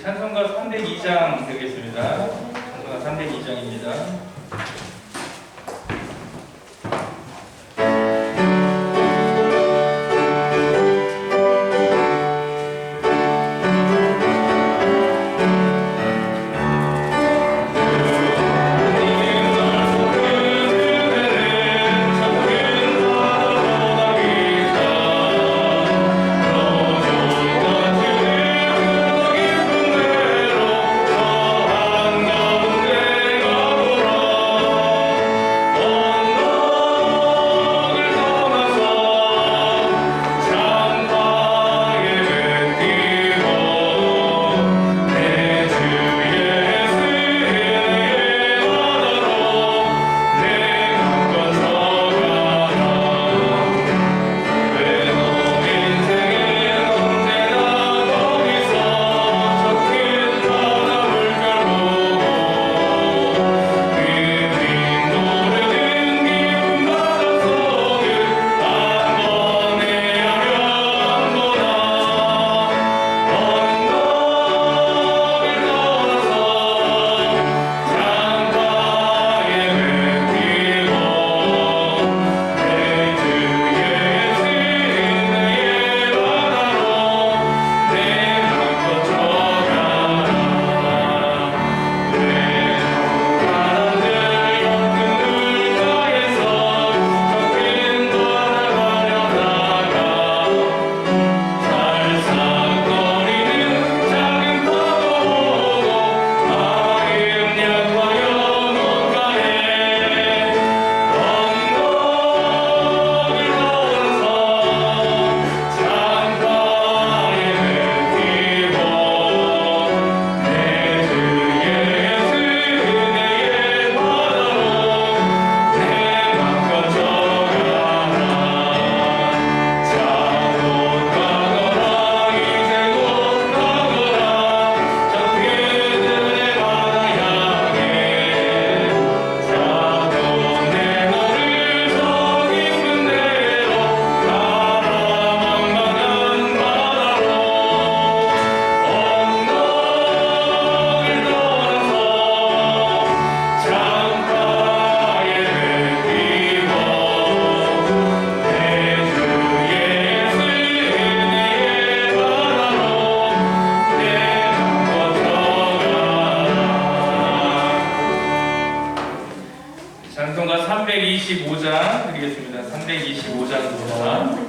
찬송가 302장 되겠습니다. 찬송가 302장입니다. 찬송가 325장 드리겠습니다. 325장입니다.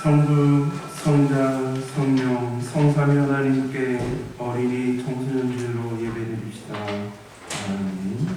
성부, 성자, 성령, 성삼위 하나님께 어린이 청소년들로 예배드립시다. 아멘.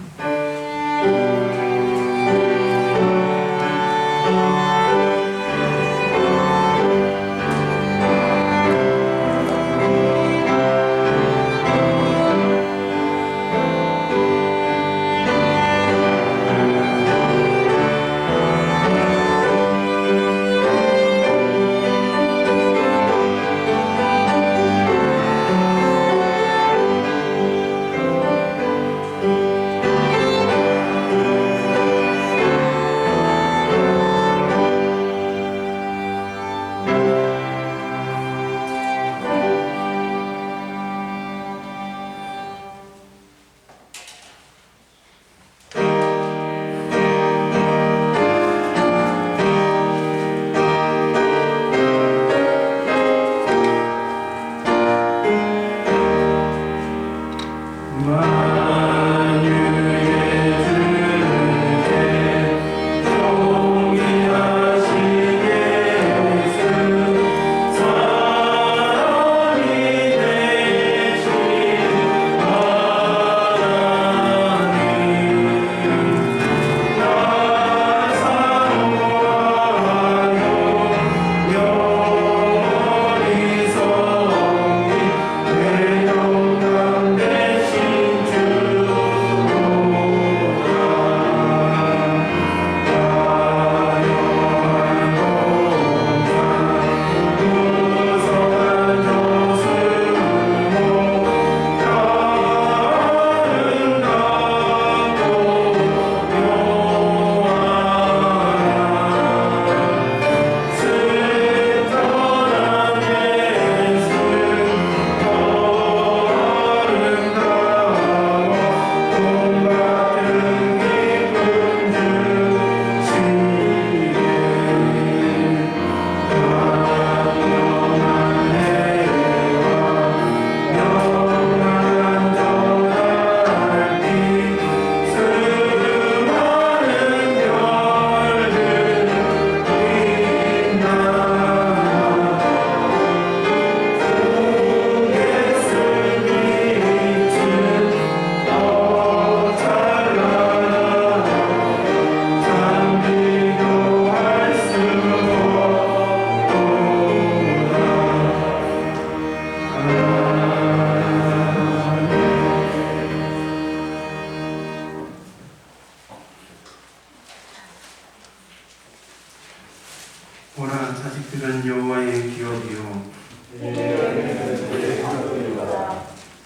보라, 자식들은 여호와의 기업이요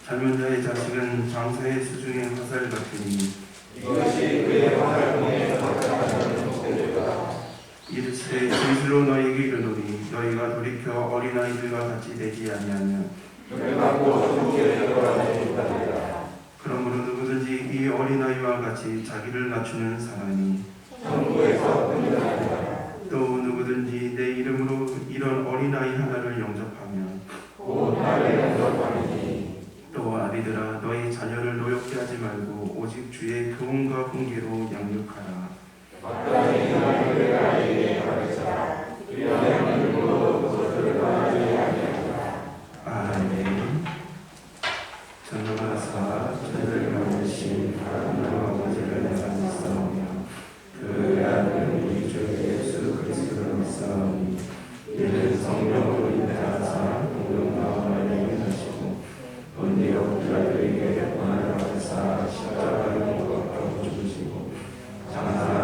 젊은 자의 자식은 장사의 수중의 화살 같으니 이것이 그의 화살통에 박하는 목소리가 이르시되 진실로 너희에게 이르노니 너희가 돌이켜 어린아이들과 같이 되지 아니하면 멸망고 천국에 들어가는 일이다. 그러므로 누구든지 이 어린아이와 같이 자기를 낮추는 사람이 천국에서 끝나리라. 또 누구든지 내 이름으로 이런 어린아이 하나를 영접하면 곧 나를 영접하리니 또 아비들아 너희 자녀를 노엽게 하지 말고 오직 주의 교훈과 훈계로 양육하라. 마땅히 하나님의 아이에게 가르쳐라. 이러한 일로 그것을 떠나지 아니하리라. 아멘. 전능하사 저를 만드신 하나님 아버지를 내가 믿사오며 그 아들 우리 주 예수 그리스도를 믿사오니 이는 성령으로 인하사 공동과 만행을 하시고 본디오 필라토에게 고난을 받으사 십자가를 못 박혀 죽으시고 장사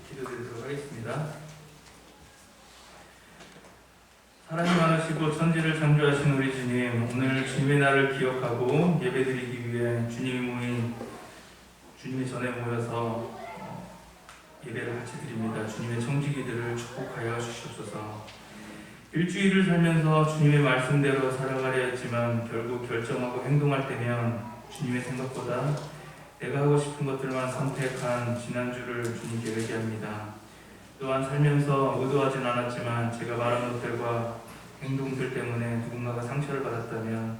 기도드리도록 하겠습니다. 사랑이 많으시고 천지를 창조하신 우리 주님, 오늘 주님의 날을 기억하고 예배드리기 위해 주님이 모인 주님의 전에 모여서 예배를 같이 드립니다. 주님의 청지기들을 축복하여 주시옵소서. 일주일을 살면서 주님의 말씀대로 살아가려 했지만 결국 결정하고 행동할 때면 주님의 생각보다 내가 하고 싶은 것들만 선택한 지난주를 주님께 회개합니다. 또한 살면서 의도하진 않았지만 제가 말한 것들과 행동들 때문에 누군가가 상처를 받았다면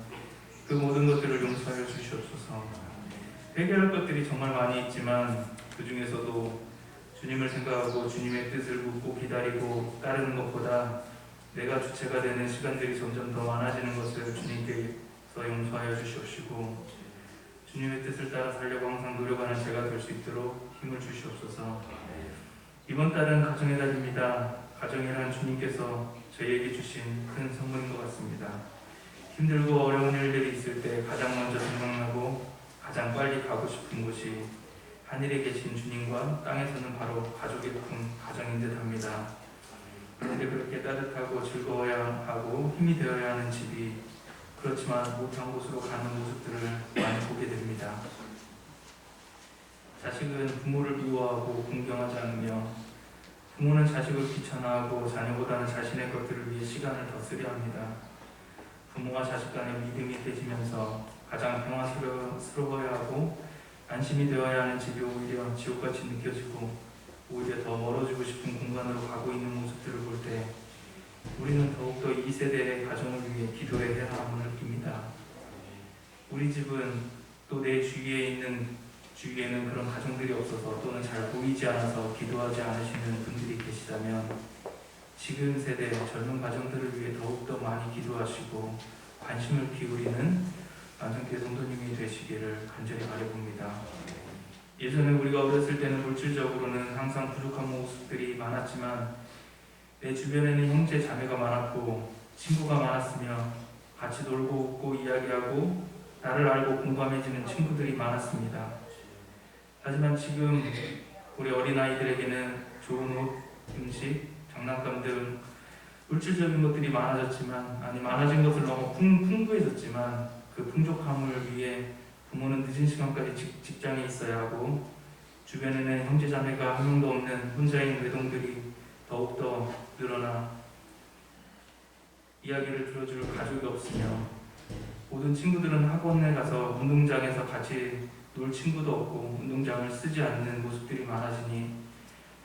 그 모든 것들을 용서하여 주시옵소서. 회개할 것들이 정말 많이 있지만 그 중에서도 주님을 생각하고 주님의 뜻을 묻고 기다리고 따르는 것보다 내가 주체가 되는 시간들이 점점 더 많아지는 것을 주님께서 용서하여 주시옵시고 주님의 뜻을 따라 살려고 항상 노력하는 제가 될 수 있도록 힘을 주시옵소서. 이번 달은 가정의 달입니다. 가정이란 주님께서 저희에게 주신 큰 선물인 것 같습니다. 힘들고 어려운 일들이 있을 때 가장 먼저 생각나고 가장 빨리 가고 싶은 곳이 하늘에 계신 주님과 땅에서는 바로 가족의 품 가정인 듯 합니다. 그런데 그렇게 따뜻하고 즐거워야 하고 힘이 되어야 하는 집이 그렇지만 못한 곳으로 가는 모습들을 많이 보게 됩니다. 자식은 부모를 미워하고 공경하지 않으며 부모는 자식을 귀찮아하고 자녀보다는 자신의 것들을 위해 시간을 더 쓰려 합니다. 부모와 자식 간의 믿음이 깨지면서 가장 평화스러워야 하고 안심이 되어야 하는 집이 오히려 지옥같이 느껴지고 오히려 더 멀어지고 싶은 공간으로 가고 있는 모습들을 볼 때 우리는 더욱더 2세대의 가정을 위해 기도해야 함을 느낍니다. 우리 집은 또 내 주위에는 그런 가정들이 없어서 또는 잘 보이지 않아서 기도하지 않으시는 분들이 계시다면 지금 세대 젊은 가정들을 위해 더욱더 많이 기도하시고 관심을 기울이는 만성교회 성도님이 되시기를 간절히 바라봅니다. 예전에 우리가 어렸을 때는 물질적으로는 항상 부족한 모습들이 많았지만 내 주변에는 형제 자매가 많았고 친구가 많았으며 같이 놀고 웃고 이야기하고 나를 알고 공감해주는 친구들이 많았습니다. 하지만 지금 우리 어린아이들에게는 좋은 옷, 음식, 장난감 등 물질적인 것들이 많아진 것을 너무 풍부해졌지만 그 풍족함을 위해 부모는 늦은 시간까지 직장에 있어야 하고 주변에는 형제자매가 한 명도 없는 혼자인 외동들이 더욱더 늘어나 이야기를 들어줄 가족이 없으며 모든 친구들은 학원에 가서 운동장에서 같이 놀 친구도 없고 운동장을 쓰지 않는 모습들이 많아지니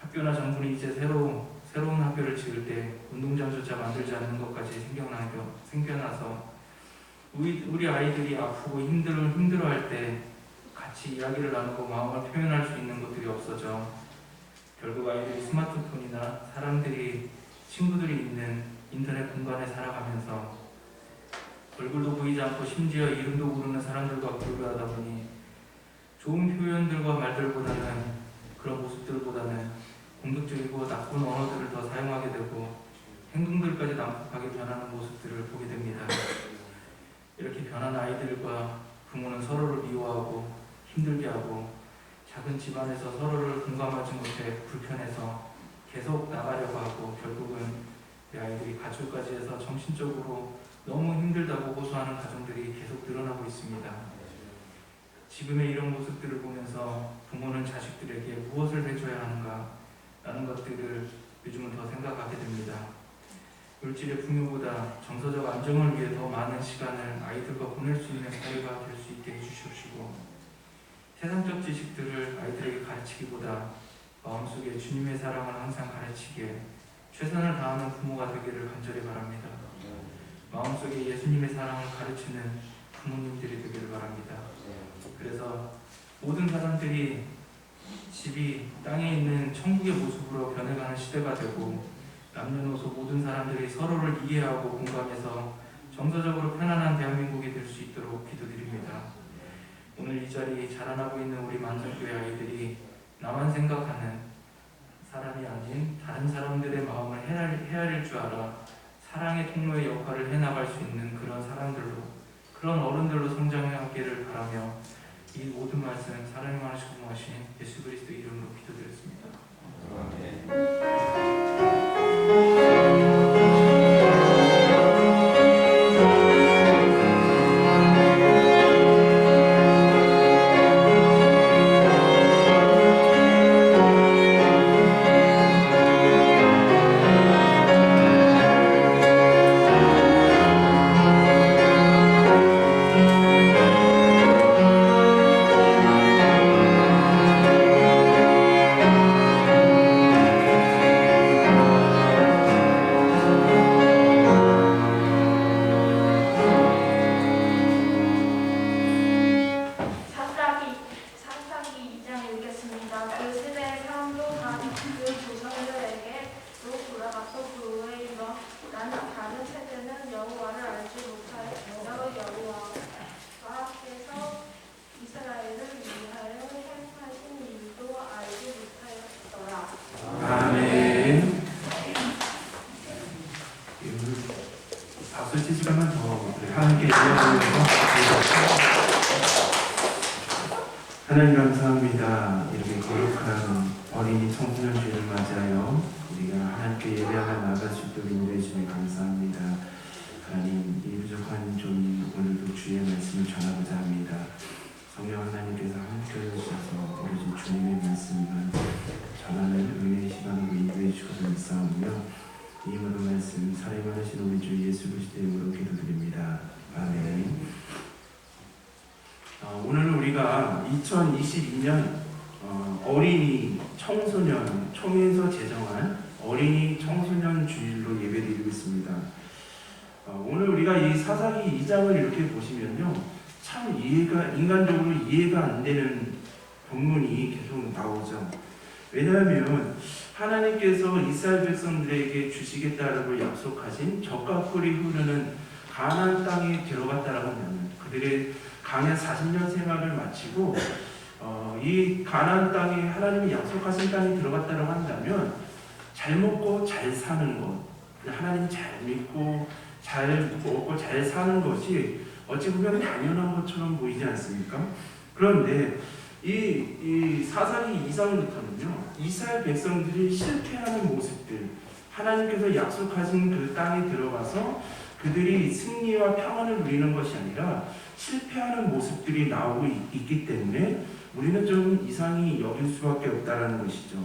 학교나 정부는 이제 새로운 학교를 지을 때 운동장조차 만들지 않는 것까지 생겨나서 우리 아이들이 아프고 힘들어할 때 같이 이야기를 나누고 마음을 표현할 수 있는 것들이 없어져 결국 아이들이 스마트폰이나 친구들이 있는 인터넷 공간에 살아가면서 얼굴도 보이지 않고 심지어 이름도 모르는 사람들과 교류하다 보니 좋은 표현들과 말들보다는 그런 모습들보다는 공격적이고 나쁜 언어들을 더 사용하게 되고 행동들까지 난폭하게 변하는 모습들을 보게 됩니다. 이렇게 변한 아이들과 부모는 서로를 미워하고 힘들게 하고 작은 집안에서 서로를 공감하지 못해 불편해서 계속 나가려고 하고 결국은 내 아이들이 가출까지 해서 정신적으로 너무 힘들다고 호소하는 가정들이 계속 늘어나고 있습니다. 지금의 이런 모습들을 보면서 부모는 자식들에게 무엇을 해줘야 하는가 라는 것들을 요즘은 더 생각하게 됩니다. 물질의 풍요보다 정서적 안정을 위해 더 많은 시간을 아이들과 보낼 수 있는 사회가 될 수 있게 해주시옵시고 세상적 지식들을 아이들에게 가르치기보다 마음속에 주님의 사랑을 항상 가르치기에 최선을 다하는 부모가 되기를 간절히 바랍니다. 마음속에 예수님의 사랑을 가르치는 부모님들이 되기를 바랍니다. 그래서 모든 사람들이 집이 땅에 있는 천국의 모습으로 변해가는 시대가 되고 남녀노소 모든 사람들이 서로를 이해하고 공감해서 정서적으로 편안한 대한민국이 될 수 있도록 기도드립니다. 오늘 이 자리에 자라나고 있는 우리 만성교회 아이들이 나만 생각하는 사람이 아닌 다른 사람들의 마음을 헤아릴 줄 알아 사랑의 통로의 역할을 해나갈 수 있는 그런 사람들로 그런 어른들로 성장하기를 바라며 이 모든 말씀 사랑이 많으시고 고마우신 예수 그리스도 이름으로 기도드렸습니다. 사사기 2장 읽겠습니다. 그 세대의 사람도 다 그 조상들에게로 돌아갔고 그 후에 일어나는 다른 세대는 여호와를 알지 못하여 여호와께서 이스라엘을 위하여 행하신 일도 알지 못하였더라. 아멘. 박수 치시면 더 하나님께 예배하면서 하나님 감사합니다. 이렇게 거룩한 어린이 청소년 주일을 맞이하여 우리가 하나님께 예배하며 나아갈 수 있도록 인도해 주시니 감사합니다. 하나님, 이 부족한 좀 오늘도 주의 말씀을 전하고자 합니다. 성령 하나님께서 함께해 주셔서 오로지 주님의 말씀만 전하는 은혜의 시간으로 인도해 주셔서 감사하며 이 모든 말씀 살아계신 우리 주 예수 그리스도의 이름으로 기도드립니다. 아멘. 오늘 우리가 2022년 어린이 청소년 총회에서 제정한 어린이 청소년 주일로 예배드리고 있습니다. 오늘 우리가 이 사사기 2장을 이렇게 보시면요, 참 인간적으로 이해가 안 되는 본문이 계속 나오죠. 왜냐하면 하나님께서 이스라엘 백성들에게 주시겠다라고 약속하신 젖과 꿀이 흐르는 가나안 땅에 들어갔다라고 하면 그들의 강의 40년 생활을 마치고 이 가나안 땅에 하나님이 약속하신 땅에 들어갔다고 한다면 잘 먹고 잘 사는 것, 하나님 잘 믿고 잘 먹고 잘 사는 것이 어찌 보면 당연한 것처럼 보이지 않습니까? 그런데 이 사사기 2장부터는요, 이스라엘 백성들이 실패하는 모습들, 하나님께서 약속하신 그 땅에 들어가서 그들이 승리와 평안을 누리는 것이 아니라 실패하는 모습들이 나오고 있기 때문에 우리는 좀 이상히 여길 수밖에 없다는 것이죠.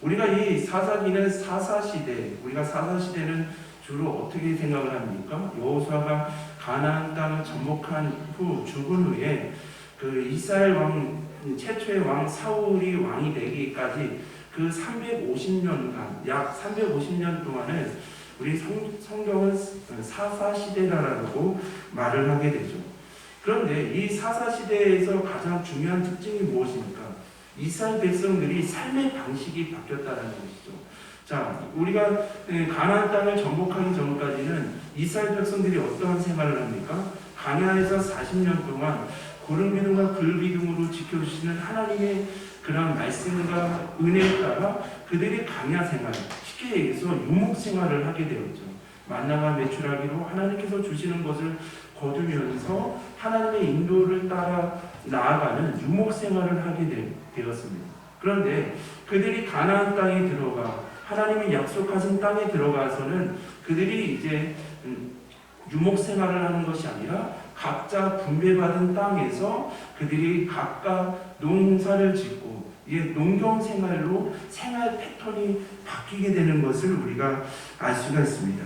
우리가 이 사사기는 사사시대, 우리가 사사시대는 주로 어떻게 생각을 합니까? 여호수아가 가나안 땅을 정복한 후 죽은 후에 그 이스라엘 왕 최초의 왕 사울이 왕이 되기까지 그 350년간 약 350년 동안을 우리 성경은 사사시대라고 말을 하게 되죠. 그런데 이 사사시대에서 가장 중요한 특징이 무엇입니까? 이스라엘 백성들이 삶의 방식이 바뀌었다는 것이죠. 자, 우리가 가나안 땅을 정복하기 전까지는 이스라엘 백성들이 어떠한 생활을 합니까? 광야에서 40년 동안 구름 기둥과 불 기둥으로 지켜주시는 하나님의 그런 말씀과 은혜에 따라 그들이 광야 생활, 쉽게 얘기해서 유목 생활을 하게 되었죠. 만나가 메추라기로 하나님께서 주시는 것을 거두면서 하나님의 인도를 따라 나아가는 유목 생활을 하게 되었습니다. 그런데 그들이 가나안 땅에 들어가 하나님이 약속하신 땅에 들어가서는 그들이 이제 유목 생활을 하는 것이 아니라 각자 분배받은 땅에서 그들이 각각 농사를 짓고 농경 생활로 생활 패턴이 바뀌게 되는 것을 우리가 알 수가 있습니다.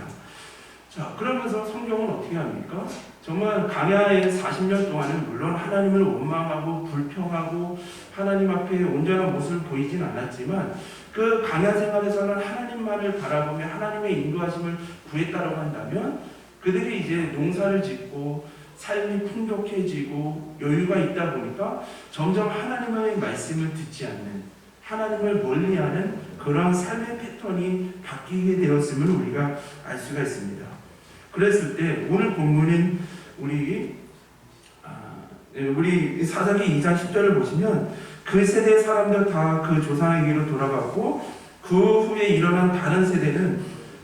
자, 그러면서 성경은 어떻게 합니까? 정말 광야의 40년 동안은 물론 하나님을 원망하고 불평하고 하나님 앞에 온전한 모습을 보이진 않았지만 그 광야 생활에서는 하나님만을 바라보며 하나님의 인도하심을 구했다고 한다면 그들이 이제 농사를 짓고 삶이 풍족해지고 여유가 있다 보니까 점점 하나님의 말씀을 듣지 않는, 하나님을 멀리하는 그러한 삶의 패턴이 바뀌게 되었음을 우리가 알 수가 있습니다. 그랬을 때 오늘 본문인 우리 사사기 2장 10절을 보시면 그 세대 사람들 다 그 조상에게로 돌아갔고 그 후에 일어난 다른 세대는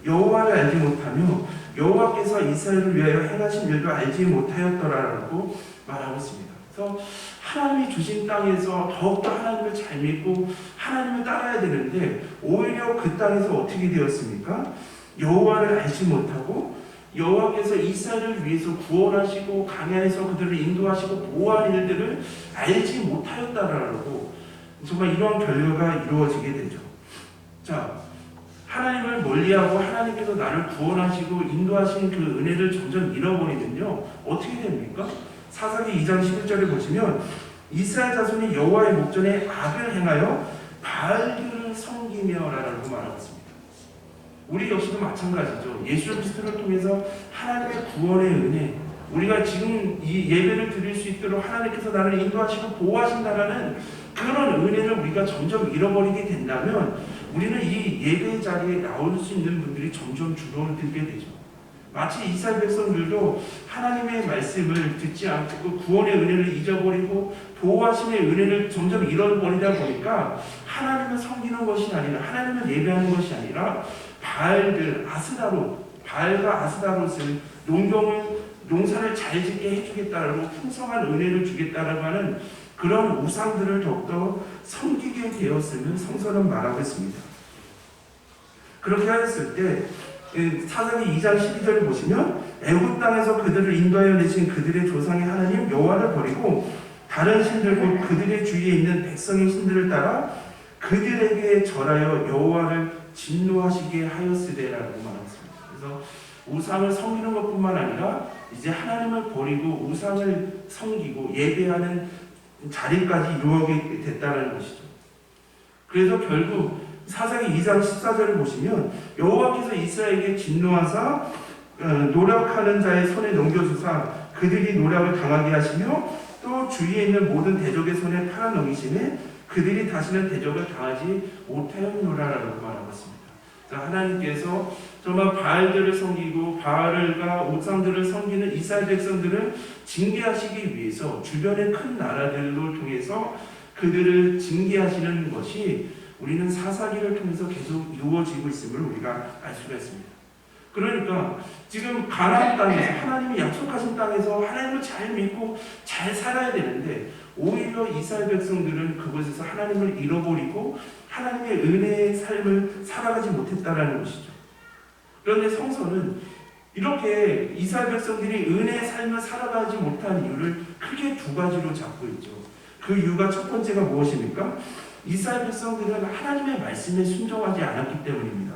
여호와를 알지 못하며 여호와께서 이스라엘을 위하여 행하신 일도 알지 못하였더라라고 말하고 있습니다. 그래서 하나님이 주신 땅에서 더욱더 하나님을 잘 믿고 하나님을 따라야 되는데 오히려 그 땅에서 어떻게 되었습니까? 여호와를 알지 못하고 여호와께서 이스라엘을 위해서 구원하시고 광야에서 그들을 인도하시고 보호한 일들을 알지 못하였다라고 정말 이러한 결과가 이루어지게 되죠. 자, 하나님을 멀리하고 하나님께서 나를 구원하시고 인도하신 그 은혜를 점점 잃어버리면요 어떻게 됩니까? 사사기 2장 11절을 보시면 이스라엘 자손이 여호와의 목전에 악을 행하여 바알들을 섬기며라고 말하고 있습니다. 우리 역시도 마찬가지죠. 예수 그리스도를 통해서 하나님의 구원의 은혜, 우리가 지금 이 예배를 드릴 수 있도록 하나님께서 나를 인도하시고 보호하신다라는 그런 은혜를 우리가 점점 잃어버리게 된다면 우리는 이 예배 자리에 나올 수 있는 분들이 점점 줄어들게 되죠. 마치 이스라엘 백성들도 하나님의 말씀을 듣지 않고 구원의 은혜를 잊어버리고 보호하심의 은혜를 점점 잃어버리다 보니까 하나님을 섬기는 것이 아니라 하나님을 예배하는 것이 아니라 바알들, 바알과 아스다롯을 농사를 잘 짓게 해주겠다라고 풍성한 은혜를 주겠다라고 하는 그런 우상들을 더욱더 섬기게 되었음을 성서는 말하고 있습니다. 그렇게 하였을 때 사사기 2장 12절을 보시면 애굽 땅에서 그들을 인도하여 내신 그들의 조상의 하나님 여호와를 버리고 다른 신들 곧 그들의 주위에 있는 백성의 신들을 따라 그들에게 절하여 여호와를 진노하시게 하였으되라고 말했습니다. 그래서 우상을 섬기는 것뿐만 아니라 이제 하나님을 버리고 우상을 섬기고 예배하는 자리까지 이루어지게 됐다는 것이죠. 그래서 결국 사사기 2장 14절을 보시면 여호와께서 이스라엘에게 진노하사 노력하는 자의 손에 넘겨주사 그들이 노력을 당하게 하시며 또 주위에 있는 모든 대적의 손에 팔아 넘기심에 그들이 다시는 대적을 당하지 못하였노라라고 말하고 있습니다. 하나님께서 정말 바알들을 섬기고 바알과 우상들을 섬기는 이스라엘 백성들을 징계하시기 위해서 주변의 큰 나라들을 통해서 그들을 징계하시는 것이 우리는 사사기를 통해서 계속 이루어지고 있음을 우리가 알 수가 있습니다. 그러니까 지금 가나안 땅에서 하나님이 약속하신 땅에서 하나님을 잘 믿고 잘 살아야 되는데 오히려 이스라엘 백성들은 그곳에서 하나님을 잃어버리고 하나님의 은혜의 삶을 살아가지 못했다라는 것이죠. 그런데 성서는 이렇게 이스라엘 백성들이 은혜의 삶을 살아가지 못한 이유를 크게 두 가지로 잡고 있죠. 그 이유가 첫 번째가 무엇입니까? 이스라엘 백성들은 하나님의 말씀에 순종하지 않았기 때문입니다.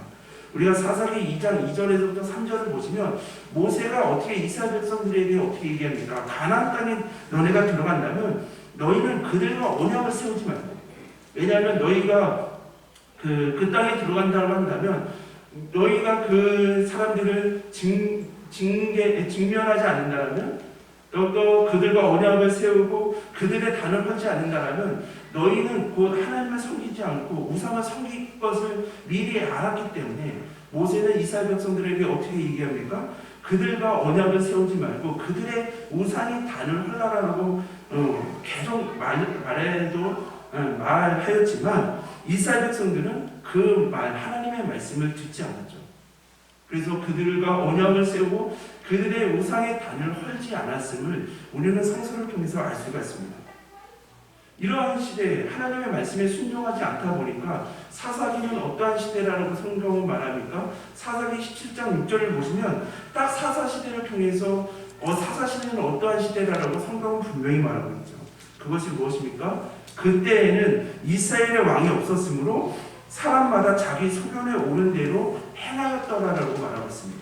우리가 사사기 2장 2절에서부터 3절을 보시면 모세가 어떻게 이스라엘 백성들에게 어떻게 얘기합니까? 가나안 땅에 너네가 들어간다면 너희는 그들과 언약을 세우지 말고, 왜냐하면 너희가 그 땅에 들어간다고 한다면 너희가 그 사람들을 직면하지 않는다면 또 그들과 언약을 세우고 그들의 단을 펼지 않는다면 너희는 곧 하나님을 섬기지 않고 우상을 섬길 것을 미리 알았기 때문에 모세는 이스라엘 백성들에게 어떻게 얘기합니까? 그들과 언약을 세우지 말고 그들의 우상이 단을 헐라라고 계속 말하였지만 이스라엘 백성들은 그 하나님의 말씀을 듣지 않았죠. 그래서 그들과 언약을 세우고 그들의 우상의 단을 헐지 않았음을 우리는 성서를 통해서 알 수가 있습니다. 이러한 시대에 하나님의 말씀에 순종하지 않다 보니까 사사기는 어떠한 시대라고 성경은 말합니까? 사사기 17장 6절을 보시면 딱 사사시대를 통해서 사사시대는 어떠한 시대라고 성경은 분명히 말하고 있죠. 그것이 무엇입니까? 그때에는 이스라엘의 왕이 없었으므로 사람마다 자기 소견에 오른 대로 행하였더라라고 말하고 있습니다.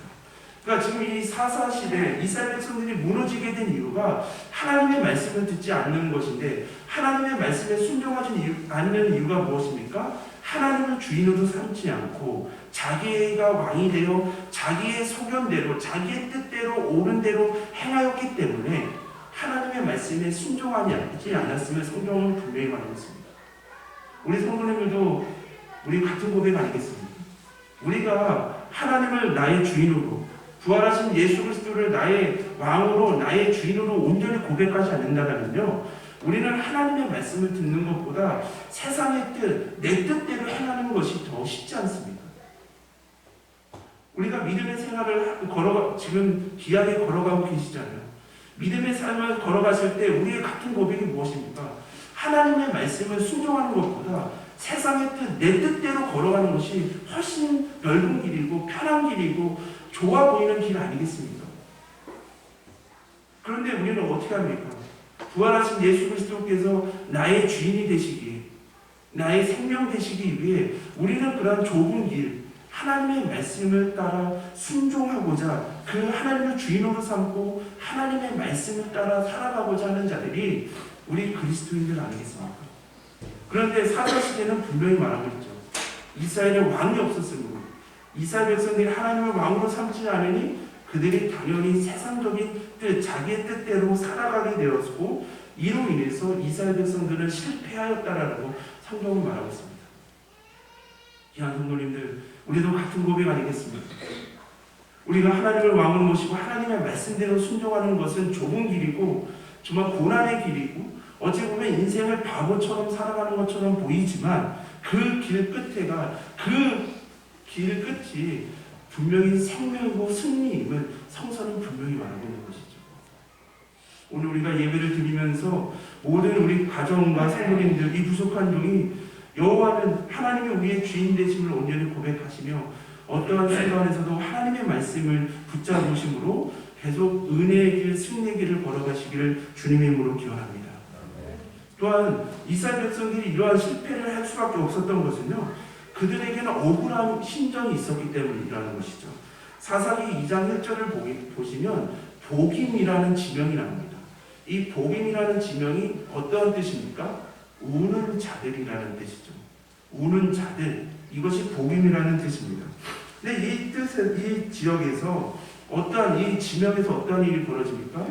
그러니까 지금 이 사사시대 이스라엘 백성들이 무너지게 된 이유가 하나님의 말씀을 듣지 않는 것인데 하나님의 말씀에 순종하지 않는 이유가 무엇입니까? 하나님을 주인으로 삼지 않고 자기가 왕이 되어 자기의 소견대로 자기의 뜻대로 옳은 대로 행하였기 때문에 하나님의 말씀에 순종하지 않았음을 성경은 분명히 말하고 있습니다. 우리 성도님들도 우리 같은 고백 아니겠습니까? 우리가 하나님을 나의 주인으로 부활하신 예수 그리스도를 나의 왕으로 나의 주인으로 온전히 고백하지 않는다면요 우리는 하나님의 말씀을 듣는 것보다 세상의 뜻, 내 뜻대로 행하는 것이 더 쉽지 않습니다. 우리가 믿음의 생활을 지금 귀하게 걸어가고 계시잖아요. 믿음의 삶을 걸어가실 때 우리의 같은 고백이 무엇입니까? 하나님의 말씀을 순종하는 것보다 세상의 뜻, 내 뜻대로 걸어가는 것이 훨씬 넓은 길이고 편한 길이고 좋아 보이는 길 아니겠습니까? 그런데 우리는 어떻게 합니까? 부활하신 예수 그리스도께서 나의 주인이 되시기, 나의 생명 되시기 위해 우리는 그런 좁은 길, 하나님의 말씀을 따라 순종하고자 그 하나님을 주인으로 삼고 하나님의 말씀을 따라 살아가고자 하는 자들이 우리 그리스도인들 아니겠습니까? 그런데 사사시대는 분명히 말하고 있죠. 이스라엘에 왕이 없었으므로 이스라엘 백성들이 하나님을 왕으로 삼지 않으니 그들이 당연히 세상적인 뜻, 자기의 뜻대로 살아가게 되었고 이로 인해서 이스라엘 백성들은 실패하였다라고 성경은 말하고 있습니다. 귀한 성도님들, 우리도 같은 고백 아니겠습니까? 우리가 하나님을 왕으로 모시고 하나님의 말씀대로 순종하는 것은 좁은 길이고 정말 고난의 길이고 어찌 보면 인생을 바보처럼 살아가는 것처럼 보이지만 그 길 끝에가 그 길 끝이 분명히 생명이고 승리임을 성서는 분명히 말하고 있는 것이죠. 오늘 우리가 예배를 드리면서 모든 우리 가정과 성도님들 이 부족한 종이 여호와는 하나님이 우리의 주인 되심을 온전히 고백하시며 어떠한 순간에서도 하나님의 말씀을 붙잡으심으로 계속 은혜의 길, 승리의 길을 걸어가시기를 주님의 이름으로 기원합니다. 또한 이스라엘 백성들이 이러한 실패를 할 수밖에 없었던 것은요, 그들에게는 억울한 심정이 있었기 때문이라는 것이죠. 사사기 2장 1절을 보시면 복임이라는 지명이 나옵니다. 이 복임이라는 지명이 어떠한 뜻입니까? 우는 자들이라는 뜻이죠. 우는 자들, 이것이 복임이라는 뜻입니다. 근데 이 지역에서 어떠한 이 지명에서 어떠한 일이 벌어집니까?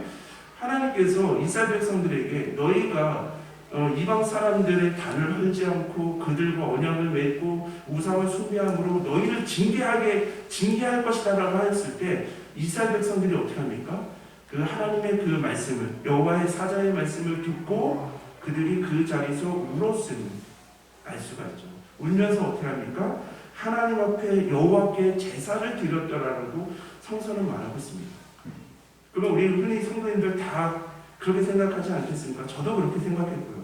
하나님께서 이스라엘 백성들에게 너희가 이방 사람들의 단을 헐지 않고 그들과 언약을 맺고 우상을 숭배함으로 너희를 징계할 것이다라고 했을 때 이스라엘 백성들이 어떻게 합니까? 그 하나님의 그 말씀을, 여호와의 사자의 말씀을 듣고 그들이 그 자리에서 울었음을 알 수가 있죠. 울면서 어떻게 합니까? 하나님 앞에 여호와께 제사를 드렸더라라고 성서는 말하고 있습니다. 그러면 우리 흔히 성도님들 다 그렇게 생각하지 않겠습니까? 저도 그렇게 생각했고요.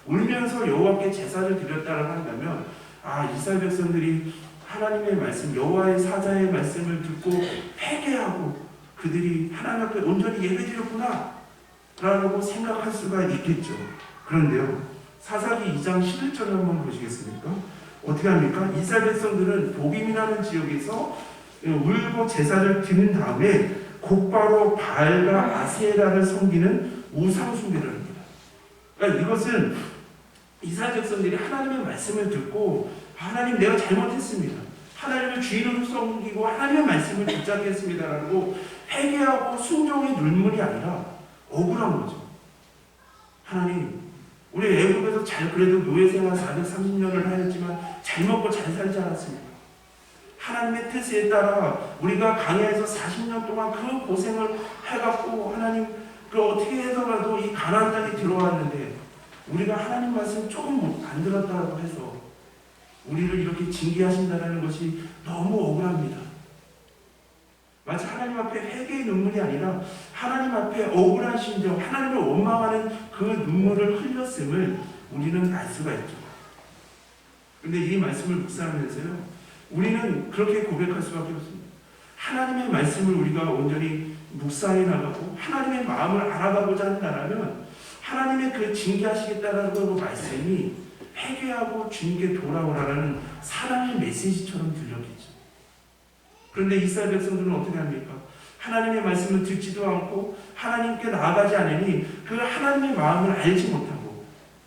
울면서 여호와께 제사를 드렸다라고 한다면 이스라엘 백성들이 하나님의 말씀, 여호와의 사자의 말씀을 듣고 회개하고 그들이 하나님 앞에 온전히 예배드렸구나 라고 생각할 수가 있겠죠. 그런데요, 사사기 2장 11절을 한번 보시겠습니까? 어떻게 합니까? 이스라엘 백성들은 복임이라는 지역에서 울고 제사를 드린 다음에 곧바로 바알과 아세라를 섬기는 우상 숭배를 합니다. 그러니까 이것은 이스라엘 백성들이 하나님의 말씀을 듣고 하나님 내가 잘못했습니다. 하나님을 주인으로 섬기고 하나님의 말씀을 붙잡겠습니다라고 회개하고 순종의 눈물이 아니라 억울한 거죠. 하나님, 우리 애국에서 그래도 노예생활 430년을 하였지만 잘 먹고 잘 살지 않았습니까? 하나님의 뜻에 따라 우리가 광야에서 40년 동안 그 고생을 해갖고 하나님 어떻게 해서라도 이 가나안 땅에 들어왔는데 우리가 하나님 말씀 조금 안 들었다고 해서 우리를 이렇게 징계하신다는 것이 너무 억울합니다. 마치 하나님 앞에 회개의 눈물이 아니라 하나님 앞에 억울한 심정, 하나님을 원망하는 그 눈물을 흘렸음을 우리는 알 수가 있죠. 그런데 이 말씀을 묵상하면서요, 우리는 그렇게 고백할 수밖에 없습니다. 하나님의 말씀을 우리가 온전히 묵상해 나가고 하나님의 마음을 알아가고자 한다면 하나님의 그 징계하시겠다는 그 말씀이 회개하고 주님께 돌아오라는 사랑의 메시지처럼 들렸겠죠. 그런데 이스라엘 백성들은 어떻게 합니까? 하나님의 말씀을 듣지도 않고 하나님께 나아가지 않으니 그 하나님의 마음을 알지 못하고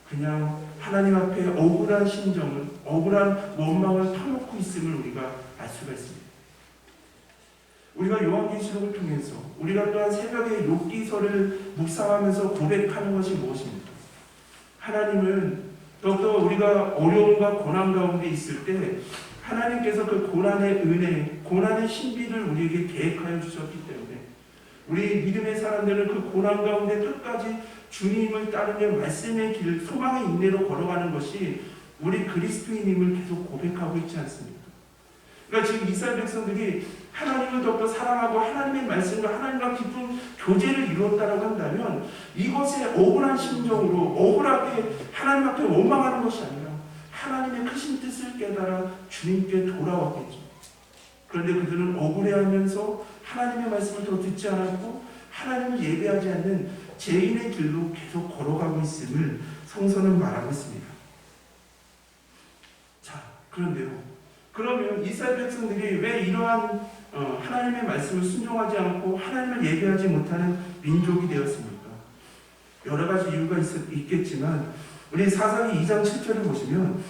그냥 하나님 앞에 억울한 심정을, 억울한 원망을 터놓고 있음을 우리가 알 수가 있습니다. 우리가 요한계시록을 통해서 우리가 또한 새벽에 욥기서를 묵상하면서 고백하는 것이 무엇입니까? 하나님은 더욱더 우리가 어려움과 고난 가운데 있을 때 하나님께서 그 고난의 은혜, 고난의 신비를 우리에게 계획하여 주셨기 때문에 우리 믿음의 사람들은 그 고난 가운데 끝까지 주님을 따르며 말씀의 길, 소망의 인내로 걸어가는 것이 우리 그리스도인임을 계속 고백하고 있지 않습니까? 그러니까 지금 이스라엘 백성들이 하나님을 더욱더 사랑하고 하나님의 말씀과 하나님과 깊은 교제를 이루었다고 한다면 이것에 억울한 심정으로 억울하게 하나님 앞에 원망하는 것이 아니라 하나님의 크신 뜻을 깨달아 주님께 돌아왔겠죠. 그런데 그들은 억울해하면서 하나님의 말씀을 더 듣지 않았고 하나님을 예배하지 않는 죄인의 길로 계속 걸어가고 있음을 성서는 말하고 있습니다. 자, 그런데요. 그러면 이스라엘 백성들이 왜 이러한 하나님의 말씀을 순종하지 않고 하나님을 예배하지 못하는 민족이 되었습니까? 여러 가지 이유가 있겠지만 우리 사사기 2장 7절을 보시면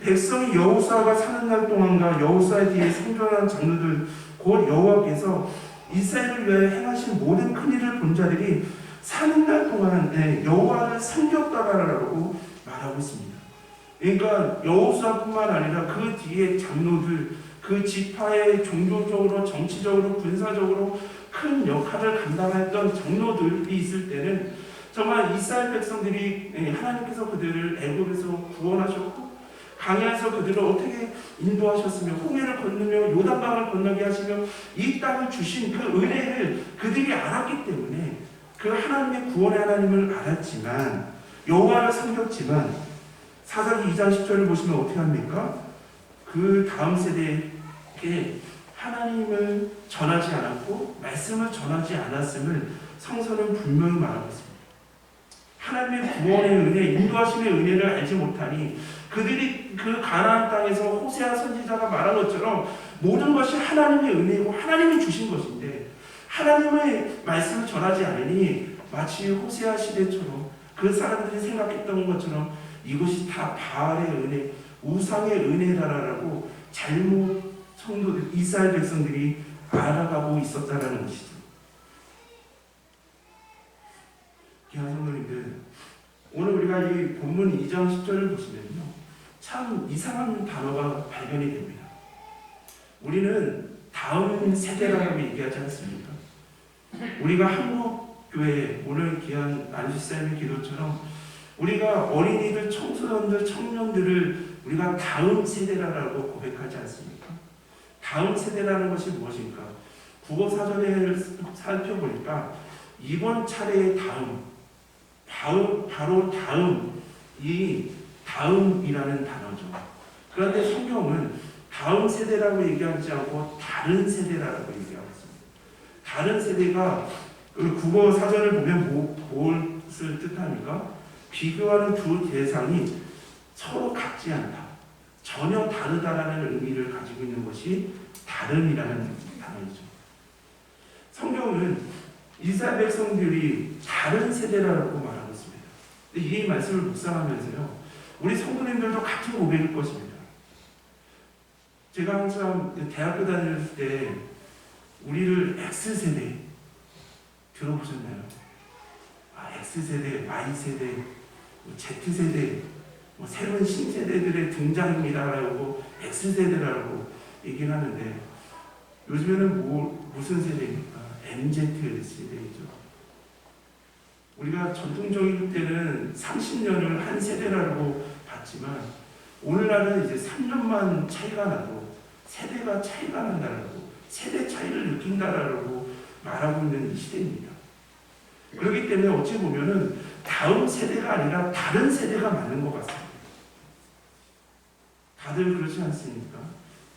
백성이 여호수아가 사는 날 동안과 여호수아 뒤에 생존한 장로들 곧 여호와께서 이스라엘을 위하여 행하신 모든 큰일을 본 자들이 사는 날 동안에 여호와를 섬겼다라고 말하고 있습니다. 그러니까 여호수아뿐만 아니라 그 뒤에 장로들, 그 지파의 종교적으로, 정치적으로, 군사적으로 큰 역할을 감당했던 장로들이 있을 때는 정말 이스라엘 백성들이 하나님께서 그들을 애굽에서 구원하셨고 강야에서 그들을 어떻게 인도하셨으며 홍해를 건너며 요단강을 건너게 하시며 이 땅을 주신 그 은혜를 그들이 알았기 때문에 그 하나님의 구원의 하나님을 알았지만 여호와를 섬겼지만 사사기 2장 10절을 보시면 어떻게 합니까? 그 다음 세대에게 하나님을 전하지 않았고 말씀을 전하지 않았음을 성서는 분명히 말하고 있습니다. 하나님의 구원의 은혜, 인도하심의 은혜를 알지 못하니 그들이 그 가나안 땅에서 호세아 선지자가 말한 것처럼 모든 것이 하나님의 은혜고 하나님이 주신 것인데 하나님의 말씀을 전하지 않으니 마치 호세아 시대처럼 그 사람들이 생각했던 것처럼 이것이 다 바알의 은혜, 우상의 은혜라라고 잘못 성도들, 이스라엘 백성들이 알아가고 있었다라는 것이죠. 귀한 성도님들, 오늘 우리가 이 본문 2장 10절을 보시면요, 참 이상한 단어가 발견이 됩니다. 우리는 다음 세대라고 얘기하지 않습니까? 우리가 한국교회 오늘 귀한 안수쌤의 기도처럼 우리가 어린이들, 청소년들, 청년들을 우리가 다음 세대라고 고백하지 않습니까? 다음 세대라는 것이 무엇입니까? 국어사전을 살펴보니까 이번 차례의 다음, 바로 다음, 이 다음이라는 단어죠. 그런데 성경은 다음 세대라고 얘기하지 않고 다른 세대라고 얘기하고 있습니다. 다른 세대가 국어 사전을 보면 무엇을 뜻합니까? 비교하는 두 대상이 서로 같지 않다, 전혀 다르다라는 의미를 가지고 있는 것이 다름이라는 단어이죠. 성경은 이스라엘 백성들이 다른 세대라고 말하고 있습니다. 근데 이 말씀을 묵상하면서요, 우리 성도님들도 같은 고백일 것입니다. 제가 항상 대학교 다닐 때 우리를 X세대 들어보셨나요? X세대, Y세대, Z세대, 새로운 신세대들의 등장입니다라고 X세대라고 얘기를 하는데 요즘에는 무슨 세대입니까? MZ 세대이죠. 우리가 전통적인 때는 30년을 한 세대라고 봤지만 오늘날은 이제 3년만 차이가 나도 세대가 차이가 난다라고, 세대 차이를 느낀다라고 말하고 있는 이 시대입니다. 그렇기 때문에 어찌 보면은 다음 세대가 아니라 다른 세대가 맞는 것 같습니다. 다들 그렇지 않습니까?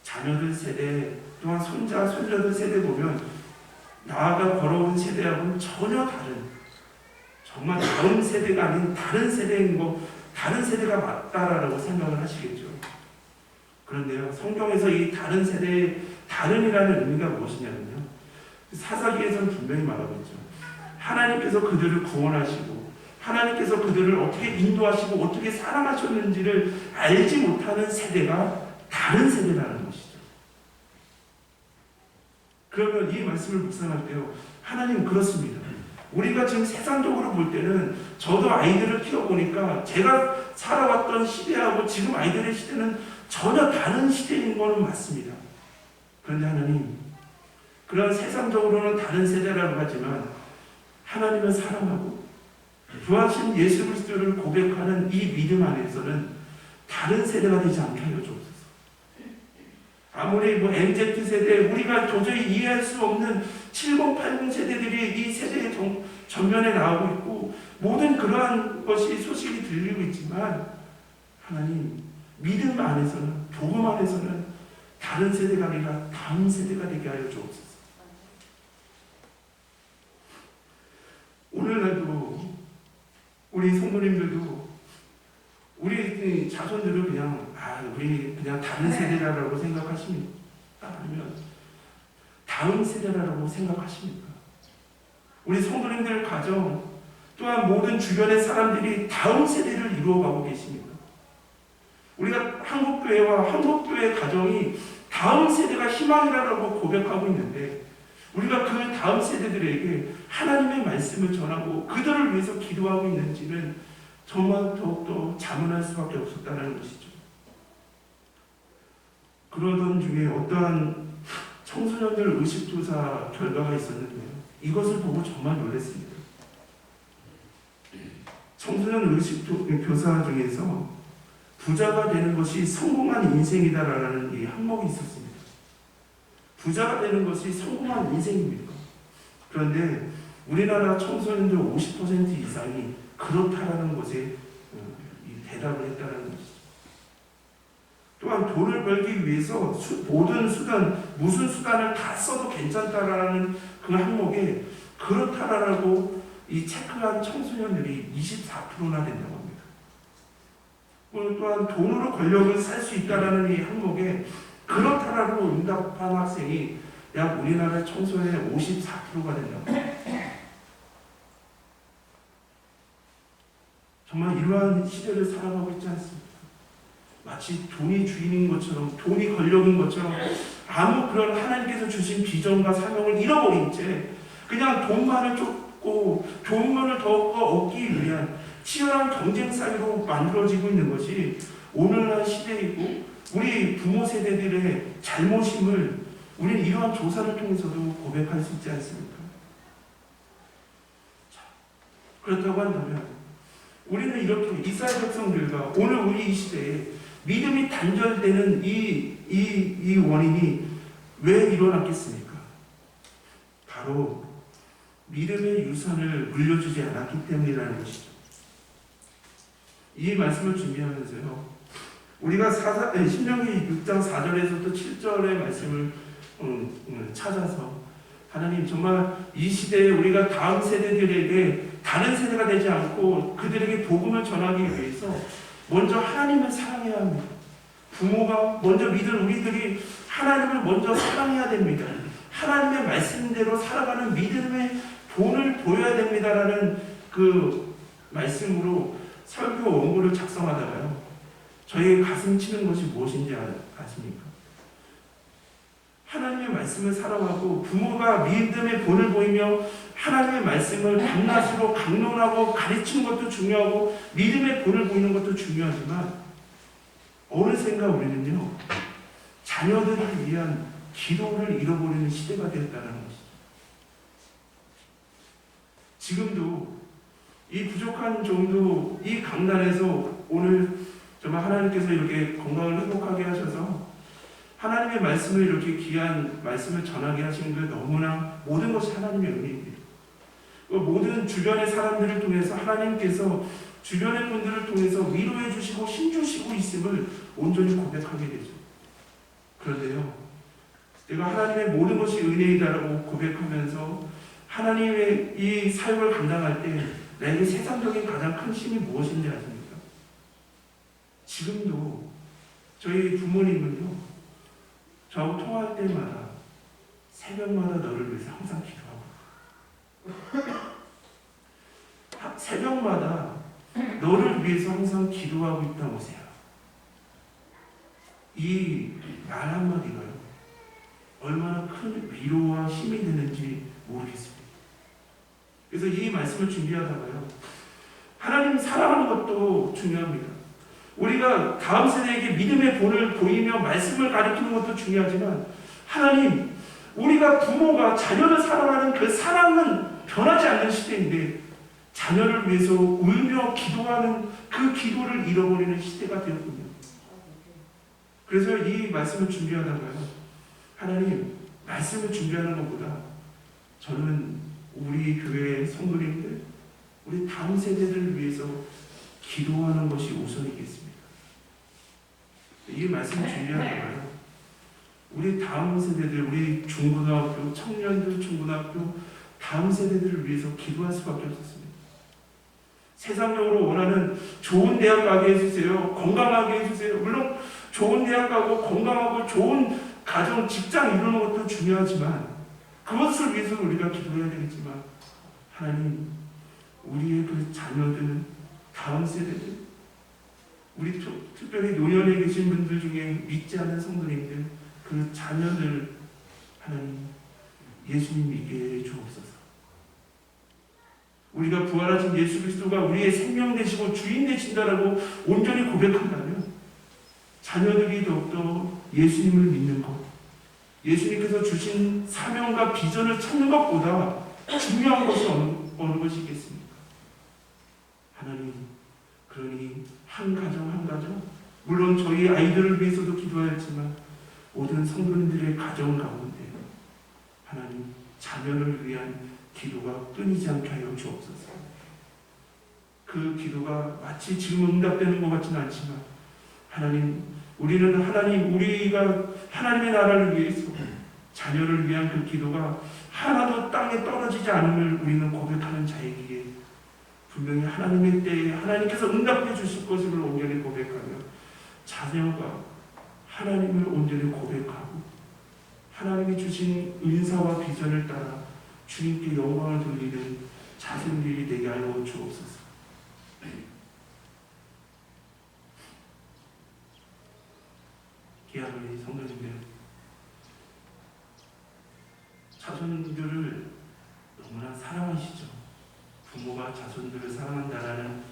자녀들 세대, 또한 손자, 손녀들 세대 보면 나아가 걸어온 세대하고는 전혀 다른, 정말 다음 세대가 아닌 다른 세대인 거, 다른 세대가 맞다라고 생각을 하시겠죠. 그런데요, 성경에서 이 다른 세대의 다른이라는 의미가 무엇이냐면요, 사사기에서는 분명히 말하고 있죠. 하나님께서 그들을 구원하시고 하나님께서 그들을 어떻게 인도하시고 어떻게 사랑하셨는지를 알지 못하는 세대가 다른 세대라는 것이죠. 그러면 이 말씀을 묵상할 때요, 하나님 그렇습니다. 우리가 지금 세상적으로 볼 때는 저도 아이들을 키워보니까 제가 살아왔던 시대하고 지금 아이들의 시대는 전혀 다른 시대인 것은 맞습니다. 그런데 하나님, 그런 세상적으로는 다른 세대라고 하지만 하나님을 사랑하고 부활하신 예수 그리스도를 고백하는 이 믿음 안에서는 다른 세대가 되지 않게 하여 주옵소서. 아무리 뭐 MZ 세대, 우리가 도저히 이해할 수 없는 70, 80 세대들이 이 세대의 전면에 나오고 있고 모든 그러한 것이 소식이 들리고 있지만 하나님 믿음 안에서는 복음 안에서는 다른 세대가 아니라 다음 세대가 되게 하여 주옵소서. 오늘날도 우리 성도님들도 우리 자손들을 그냥 우리 그냥 다른 세대라고 생각하십니까? 아니면 다음 세대라고 생각하십니까? 우리 성도님들 가정 또한 모든 주변의 사람들이 다음 세대를 이루어가고 계십니까? 우리가 한국교회와 한국교회 가정이 다음 세대가 희망이라고 고백하고 있는데 우리가 그 다음 세대들에게 하나님의 말씀을 전하고 그들을 위해서 기도하고 있는지는 정말 더욱더 자문할 수밖에 없었다는 것이죠. 그러던 중에 어떠한 청소년들 의식조사 결과가 있었는데요. 이것을 보고 정말 놀랐습니다. 청소년 의식조사 중에서 부자가 되는 것이 성공한 인생이다라는 이 항목이 있었습니다. 부자가 되는 것이 성공한 인생입니까? 그런데 우리나라 청소년들 50% 이상이 그렇다라는 것에 대답을 했다는 것이죠. 또한 돈을 벌기 위해서 모든 수단, 무슨 수단을 다 써도 괜찮다라는 그 항목에 그렇다라고 이 체크한 청소년들이 24%나 된다고 합니다. 또한 돈으로 권력을 살 수 있다라는 이 항목에 그렇다라고 응답한 학생이 약 우리나라 청소년의 54%가 된다고 합니다. 정말 이러한 시대를 살아가고 있지 않습니까? 마치 돈이 주인인 것처럼, 돈이 권력인 것처럼 아무 그런 하나님께서 주신 비전과 사명을 잃어버린 채 그냥 돈만을 쫓고 돈만을 더 얻기 위한 치열한 경쟁 사회로 만들어지고 있는 것이 오늘날 시대이고 우리 부모 세대들의 잘못임을 우리는 이러한 조사를 통해서도 고백할 수 있지 않습니까? 그렇다고 한다면 우리는 이렇게 이스라엘 백성들과 오늘 우리 이 시대에 믿음이 단절되는 이 원인이 왜 일어났겠습니까? 바로 믿음의 유산을 물려주지 않았기 때문이라는 것이죠. 이 말씀을 준비하면서요, 우리가 신명기 6장 4절에서부터 7절의 말씀을 찾아서 하나님 정말 이 시대에 우리가 다음 세대들에게 다른 세대가 되지 않고 그들에게 복음을 전하기 위해서 먼저 하나님을 사랑해야 합니다. 부모가 먼저 믿은 우리들이 하나님을 먼저 사랑해야 됩니다. 하나님의 말씀대로 살아가는 믿음의 본을 보여야 됩니다라는 그 말씀으로 설교 원고를 작성하다가요, 저희의 가슴 치는 것이 무엇인지 아십니까? 하나님의 말씀을 살아가고 부모가 믿음의 본을 보이며 하나님의 말씀을 밤낮으로 강론하고 가르치는 것도 중요하고 믿음의 본을 보이는 것도 중요하지만 어느샌가 우리는요, 자녀들을 위한 기도를 잃어버리는 시대가 되었다는 것이죠. 지금도 이 부족한 정도 이 강단에서 오늘 정말 하나님께서 이렇게 건강을 회복하게 하셔서 하나님의 말씀을 이렇게 귀한 말씀을 전하게 하시는 게 너무나 모든 것이 하나님의 은혜입니다. 모든 주변의 사람들을 통해서 하나님께서 주변의 분들을 통해서 위로해 주시고 힘주시고 있음을 온전히 고백하게 되죠. 그런데요, 내가 하나님의 모든 것이 은혜이다라고 고백하면서 하나님의 이 사역을 감당할 때 나에게 세상적인 가장 큰 힘이 무엇인지 아십니까? 지금도 저희 부모님은요, 저하고 통화할 때마다 새벽마다 너를 위해서 항상 기도하고 새벽마다 너를 위해서 항상 기도하고 있다고 하세요. 이 말 한마디가요, 얼마나 큰 위로와 힘이 되는지 모르겠습니다. 그래서 이 말씀을 준비하다가요, 하나님 사랑하는 것도 중요합니다. 우리가 다음 세대에게 믿음의 본을 보이며 말씀을 가르치는 것도 중요하지만 하나님, 우리가 부모가 자녀를 사랑하는 그 사랑은 변하지 않는 시대인데 자녀를 위해서 울며 기도하는 그 기도를 잃어버리는 시대가 되었군요. 그래서 이 말씀을 준비하다가요, 하나님 말씀을 준비하는 것보다 저는 우리 교회 성도님들, 우리 다음 세대들을 위해서 기도하는 것이 우선이겠습니다. 이 말씀을 준비하다가요, 우리 다음 세대들, 우리 중고등학교 청년들, 중고등학교 다음 세대들을 위해서 기도할 수밖에 없었습니다. 세상적으로 원하는 좋은 대학 가게 해주세요, 건강하게 해주세요. 물론 좋은 대학 가고 건강하고 좋은 가정, 직장 이루는 것도 중요하지만 그것을 위해서 우리가 기도해야 되겠지만, 하나님 우리의 그 자녀들, 다음 세대들, 우리 특별히 노년에 계신 분들 중에 믿지 않는 성도님들, 그 자녀들 하나님 예수님 믿게 해 주옵소서. 우리가 부활하신 예수 그리스도가 우리의 생명 되시고 주인 되신다라고 온전히 고백한다면 자녀들이 더욱더 예수님을 믿는 것, 예수님께서 주신 사명과 비전을 찾는 것보다 중요한 것이 어느 것이 있겠습니까? 하나님, 그러니 한 가정 한 가정, 물론 저희 아이들을 위해서도 기도하였지만 모든 성도님들의 가정 가운데 하나님 자녀를 위한 기도가 끊이지 않게 하여 주옵소서. 그 기도가 마치 지금 응답되는 것 같지는 않지만 하나님, 우리는 하나님, 우리가 하나님의 나라를 위해서 자녀를 위한 그 기도가 하나도 땅에 떨어지지 않음을 우리는 고백하는 자이기에 분명히 하나님의 때에 하나님께서 응답해 주실 것을 온전히 고백하며 자녀가 하나님을 온전히 고백하고 하나님이 주신 은사와 비전을 따라 주님께 영광을 돌리는 자손들이 되게 하여 주옵소서. 귀한 우리 성도님들, 자손들을 너무나 사랑하시죠. 부모가 자손들을 사랑한다라는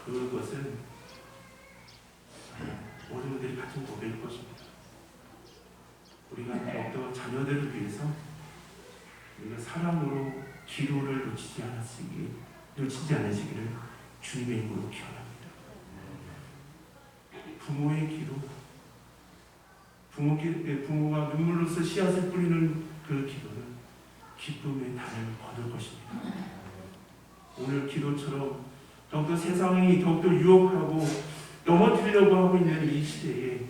그것은 모든 분들이 같은 고백일 것입니다. 우리가 더욱더 자녀들을 위해서 우리가 사랑으로 기도를 놓치지 않으시기를 주님의 이름으로 기원합니다. 부모의 기도, 부모가 눈물로써 씨앗을 뿌리는 그 기도는 기쁨의 단을 거둘 것입니다. 오늘 기도처럼 더욱더 세상이 더욱더 유혹하고 넘어뜨리려고 하고 있는 이 시대에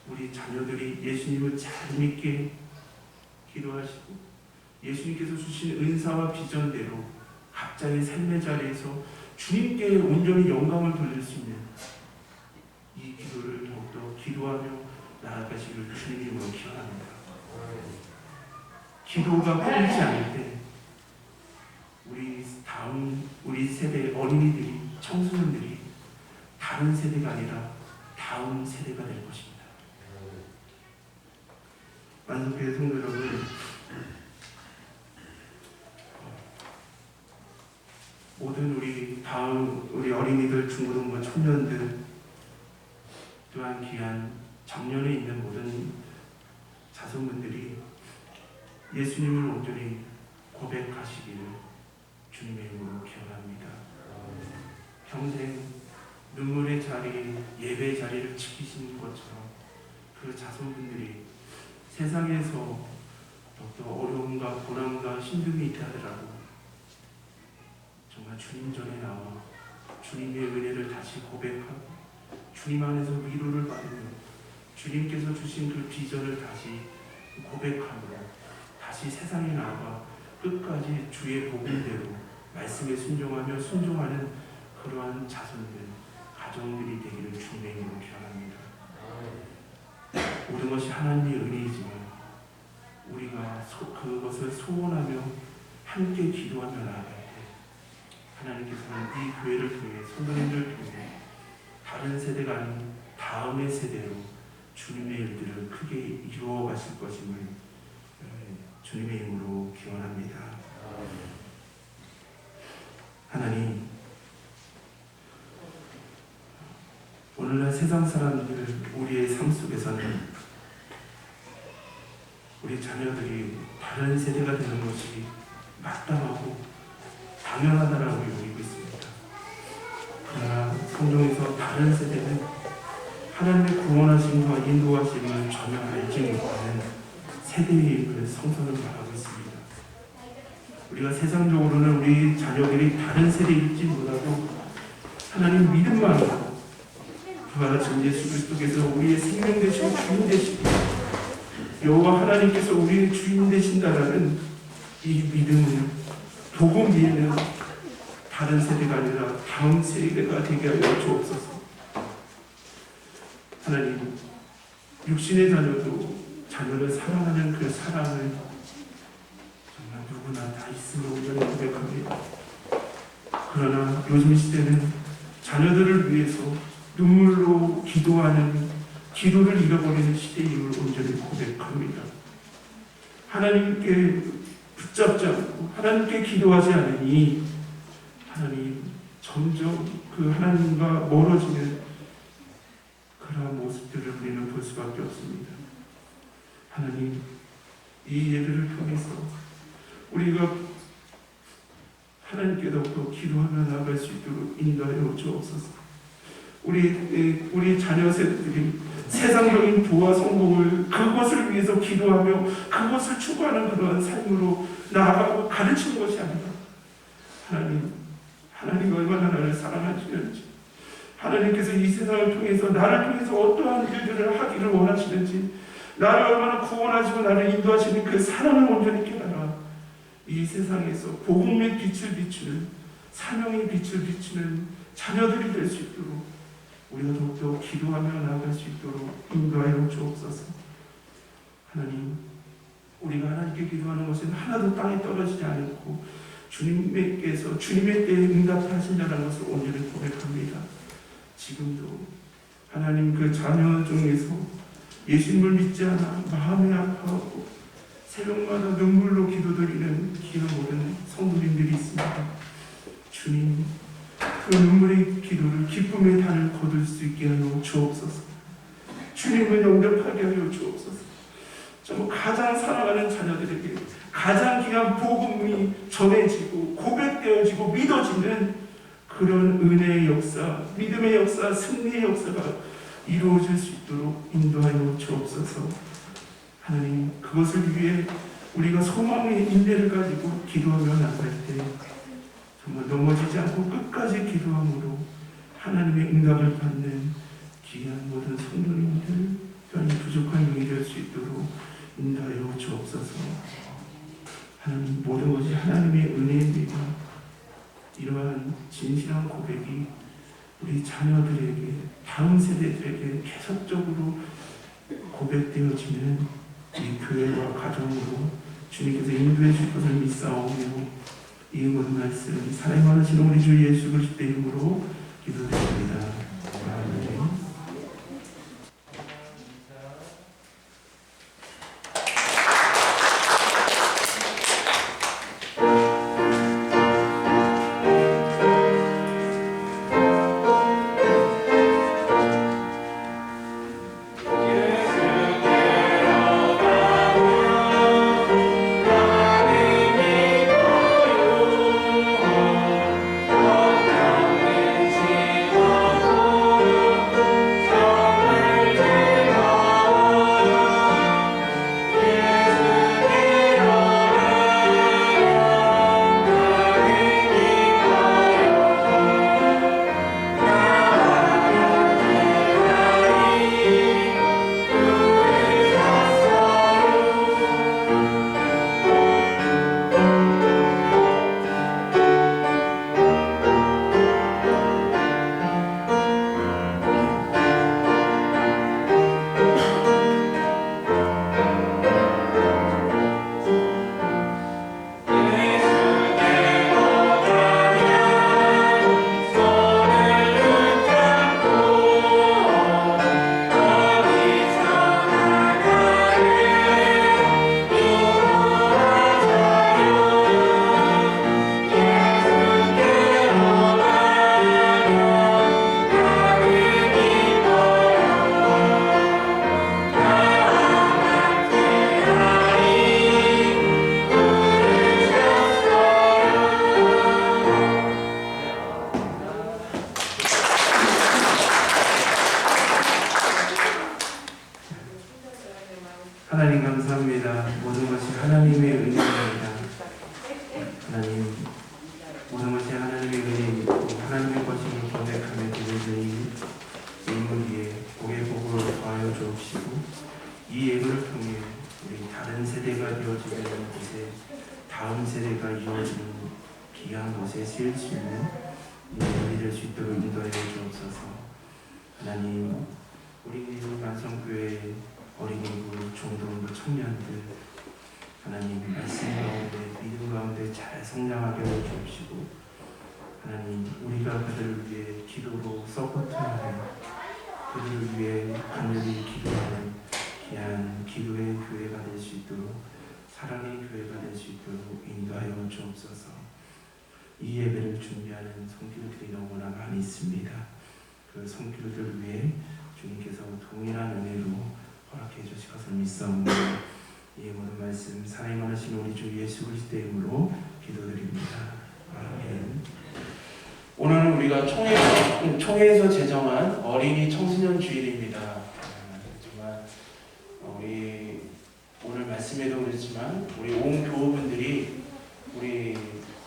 우리 자녀들이 예수님을 잘 믿게 기도하시고 예수님께서 주신 은사와 비전대로 각자의 삶의 자리에서 주님께 온전히 영광을 돌릴 수 있는 이 기도를 더욱더 기도하며 나아가시기를 주님의 이름으로 기원합니다. 기도가 끊이지 않을 때 우리 세대 어린이들이, 청소년들이 다른 세대가 아니라 다음 세대가 될 것입니다. 만성교회 성도 여러분, 모든 우리 어린이들, 중고등부 청년들, 또한 귀한 정년에 있는 모든 자손분들이 예수님을 온전히 고백하시기를 주님의 이름으로 기원합니다. 평생 눈물의 자리, 예배의 자리를 지키시는 것처럼 그 자손분들이 세상에서 더욱더 어려움과 고난과 힘듦이 있다 하더라도 정말 주님 전에 나와 주님의 은혜를 다시 고백하고 주님 안에서 위로를 받으며 주님께서 주신 그 비전을 다시 고백하며 다시 세상에 나아가 끝까지 주의 복음대로 말씀에 순종하며 순종하는 그러한 자손들, 가정들이 되기를 주님의 이름으로 기원합니다. 모든 것이 하나님의 은혜이지만 우리가 그것을 소원하며 함께 기도하며 나아갈 때 하나님께서는 이 교회를 통해, 성도님들을 통해 다른 세대가 아닌 다음의 세대로 주님의 일들을 크게 이루어 가실 것임을 주님의 이름으로 기원합니다. 하나님, 오늘날 세상 사람들, 우리의 삶 속에서는 우리 자녀들이 다른 세대가 되는 것이 마땅하고 당연하다라고 여기고 있습니다. 그러나 성경에서 다른 세대는 하나님의 구원하심과 인도하심을 전혀 알지 못하는 세대임을 성서는 말하고 있습니다. 우리가 세상적으로는 우리 자녀들이 다른 세대일지 몰라도 하나님 믿음만으로 부활하신 예수 그리스도께서 우리의 생명 되시고 주인 되시고 여호와 하나님께서 우리의 주인 되신다라는 이 믿음을 복음 위에는 다른 세대가 아니라 다음 세대가 되게 하여 주옵소서. 하나님, 육신의 자녀를 사랑하는 그 사랑을 정말 누구나 다 있음을 온전히 고백합니다. 그러나 요즘 시대는 자녀들을 위해서 눈물로 기도하는 기도를 잃어버리는 시대임을 온전히 고백합니다. 하나님께 붙잡지 않고 하나님께 기도하지 않으니 하나님 점점 그 하나님과 멀어지는 그러한 모습들을 우리는 볼 수밖에 없습니다. 하나님, 이 예배를 통해서 우리가 하나님께 더욱더 기도하며 나아갈 수 있도록 인도하여 주옵소서. 우리 자녀 세대들이 세상적인 부와 성공을 그것을 위해서 기도하며 그것을 추구하는 그러한 삶으로 나아가고 가르치는 것이 아니라 하나님 얼마나 나를 사랑하시는지, 하나님께서 이 세상을 통해서 나를 통해서 어떠한 일들을 하기를 원하시는지, 나를 얼마나 구원하시고 나를 인도하시는 그 사랑을 온전히 깨달아 이 세상에서 복음의 빛을 비추는, 사명의 빛을 비추는 자녀들이 될 수 있도록 우리가 더욱더 기도하며 나아갈 수 있도록 인도하여 주옵소서. 하나님, 우리가 하나님께 기도하는 것은 하나도 땅에 떨어지지 않고 주님께서 주님의 때에 응답하신다는 것을 온전히 고백합니다. 지금도 하나님 그 자녀 중에서 예수님을 믿지 않아 마음이 아파하고 새벽마다 눈물로 기도드리는 기도 모든 성도님들이 있습니다. 주님, 그 눈물의 기도를 기쁨의 단을 거둘 수 있게 하여 주옵소서. 주님을 영접하게 하여 주옵소서. 정말 가장 사랑하는 자녀들에게 가장 귀한 복음이 전해지고 고백되어지고 믿어지는 그런 은혜의 역사, 믿음의 역사, 승리의 역사가 이루어질 수 있도록 인도하여 주옵소서. 하나님, 그것을 위해 우리가 소망의 인내를 가지고 기도하며 나갈 때 정말 넘어지지 않고 끝까지 기도함으로 하나님의 응답을 받는 귀한 모든 성도님들, 또한 부족한 영이 될 수 있도록 인도하여 주옵소서. 하나님, 모든 것이 하나님의 은혜입니다. 이러한 진실한 고백이 우리 자녀들에게, 다음 세대들에게 계속적으로 고백되어지는 이 교회와 가정으로 주님께서 인도해 주실 것을 믿사오며 이 모든 말씀 사랑이 많으신 우리 주 예수 그리스도의 이름으로 기도드립니다. 아멘. 어 하나님 감사합니다. 모든 것이 하나님의 은혜입니다. 하나님, 모든 것이 하나님의 은혜이고 하나님의 것임을 고백하며 드리는 예물 위에 복의 복으로 더하여 주옵시고 이 예물을 통해 우리 다른 세대가 되어지는 곳에 다음 세대가 이어지는 귀한 곳에 쓰일 수 있는 예물이 될 수 있도록 인도하여 주옵소서. 하나님, 우리 만성교회 어린이부, 중등부 청년들 하나님 말씀 가운데 믿음 가운데 잘 성장하게 하여 주옵시고 하나님 우리가 그들을 위해 기도로 서포트하는 그들을 위해 간절히 기도하는 귀한 기도의 교회가 될 수 있도록 사랑의 교회가 될 수 있도록 인도하여 주옵소서. 이 예배를 준비하는 성교들이 너무나 많이 있습니다. 그 성교들을 위해 주님께서 동일한 은혜로 허락해 주실 것을 믿사오니 이 모든 말씀 사랑하신 우리 주 예수 그리스도의 이름으로 기도드립니다. 아멘. 오늘은 우리가 총회에서 제정한 어린이 청소년 주일입니다. 정말 우리 오늘 말씀에도 그렇지만 우리 온 교우분들이 우리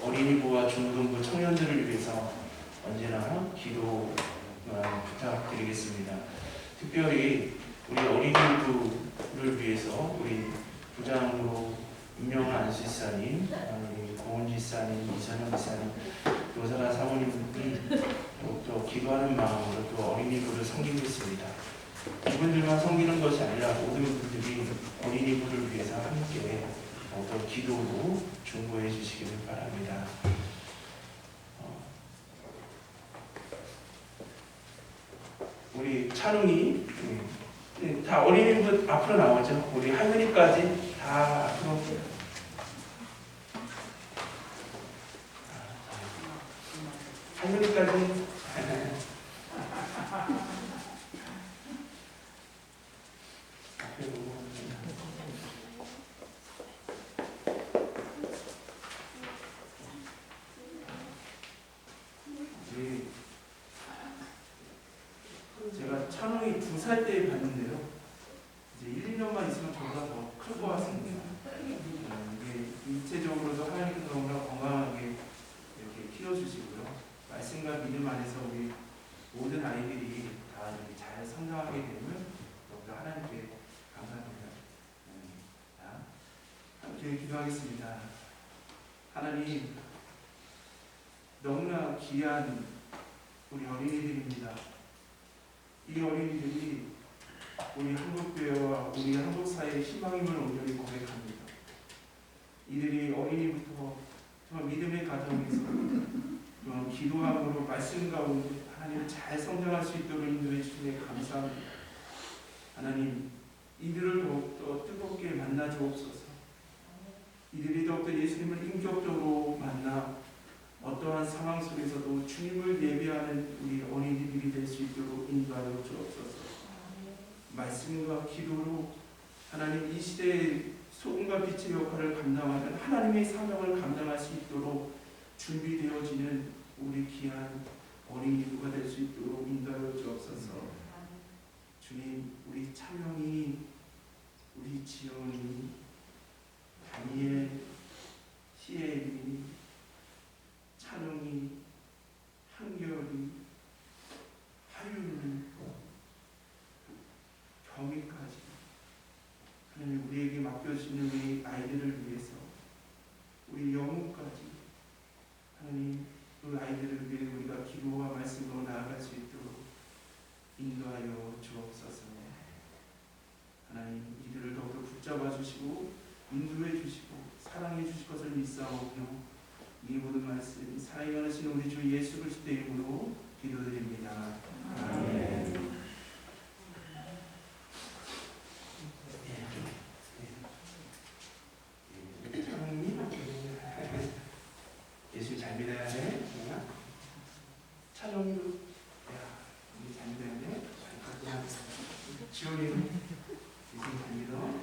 어린이부와 중등부 청년들을 위해서 언제나 기도 부탁드리겠습니다. 특별히 우리 어린이부를 위해서 우리 부장으로 임명한 안수 지사님, 고은 지사님, 이선영 지사님, 교사가 사모님이 또 기도하는 마음으로 또 어린이부를 섬기고 있습니다. 이분들만 섬기는 것이 아니라 모든 분들이 어린이부를 위해서 함께 또 기도로 중보해 주시기를 바랍니다. 우리 찬웅이 다 어린이부 앞으로 나오죠. 우리 할머니까지 다 앞으로. 할머니까지. 제가 찬웅이 2살 때 봤는데요. 이제 1, 2년만 있으면 저보다 더 클 것 같습니다. 이게 인체적으로도 하나님께서 너무나 건강하게 이렇게 키워주시고요. 말씀과 믿음 안에서 우리 모든 아이들이 다 이렇게 잘 성장하게 되면 더욱더 하나님께 감사합니다. 자, 함께 기도하겠습니다. 하나님, 너무나 귀한 우리 어린이들입니다. 이 어린이들이 우리 한국교회와 우리 한국 사회의 희망임을 온전히 고백합니다. 이들이 어린이부터 정말 믿음의 가정에서 기도함으로 말씀 가운데 하나님 잘 성장할 수 있도록 인도해 주시니 감사합니다. 하나님, 이들을 더욱더 뜨겁게 만나 주옵소서. 이들이 더욱더 예수님을 인격적으로 만나 어떠한 상황 속에서도 주님을 예배하는 우리 어린이들이 될 수 있도록 인도하여 주옵소서. 말씀과 기도로 하나님 이 시대의 소금과 빛의 역할을 감당하는 하나님의 사명을 감당할 수 있도록 준비되어지는 우리 귀한 어린이부가 될 수 있도록 인도하여 주옵소서. 주님, 우리 찬영이, 우리 지연이, 다니엘, 시엘이, 찬영이, 한결이, 하윤이, 경위까지 하나님 우리에게 맡겨주시는 우리 아이들을 위해서 우리 영혼까지 하나님 그 아이들을 위해 우리가 기도와 말씀으로 나아갈 수 있도록 인도하여 주옵소서. 하나님 이들을 더욱더 붙잡아 주시고 인도해 주시고 사랑해 주실 것을 믿사오며 이 모든 말씀 사랑이 많으신 우리 주 예수 그리스도의 이름으로 기도드립니다. 아멘. 예수 잘 믿어야 돼. 찬영이도 우리 잘 믿어야 돼. 지원이도 예수 잘 믿어.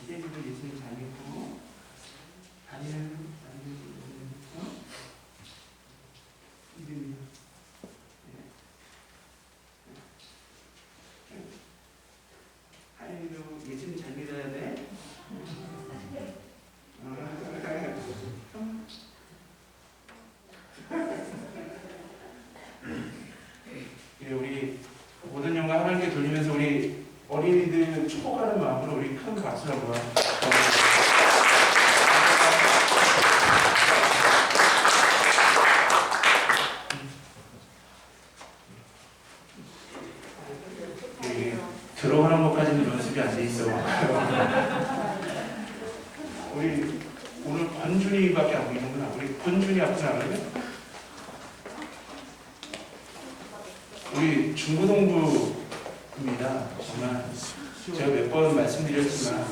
기대주도 예수 잘 믿고 다니엘은 잘 믿고 이름이요. 주님을 축복하는 마음으로 우리 큰 박수 한번. 들어가는 것까지는 연습이 안 돼 있어. 우리 오늘 권준이밖에 안 보이는구나. 우리 권준이 앞에 나가요? 우리 중고등부입니다. 정말 제가 몇 번 말씀드렸지만,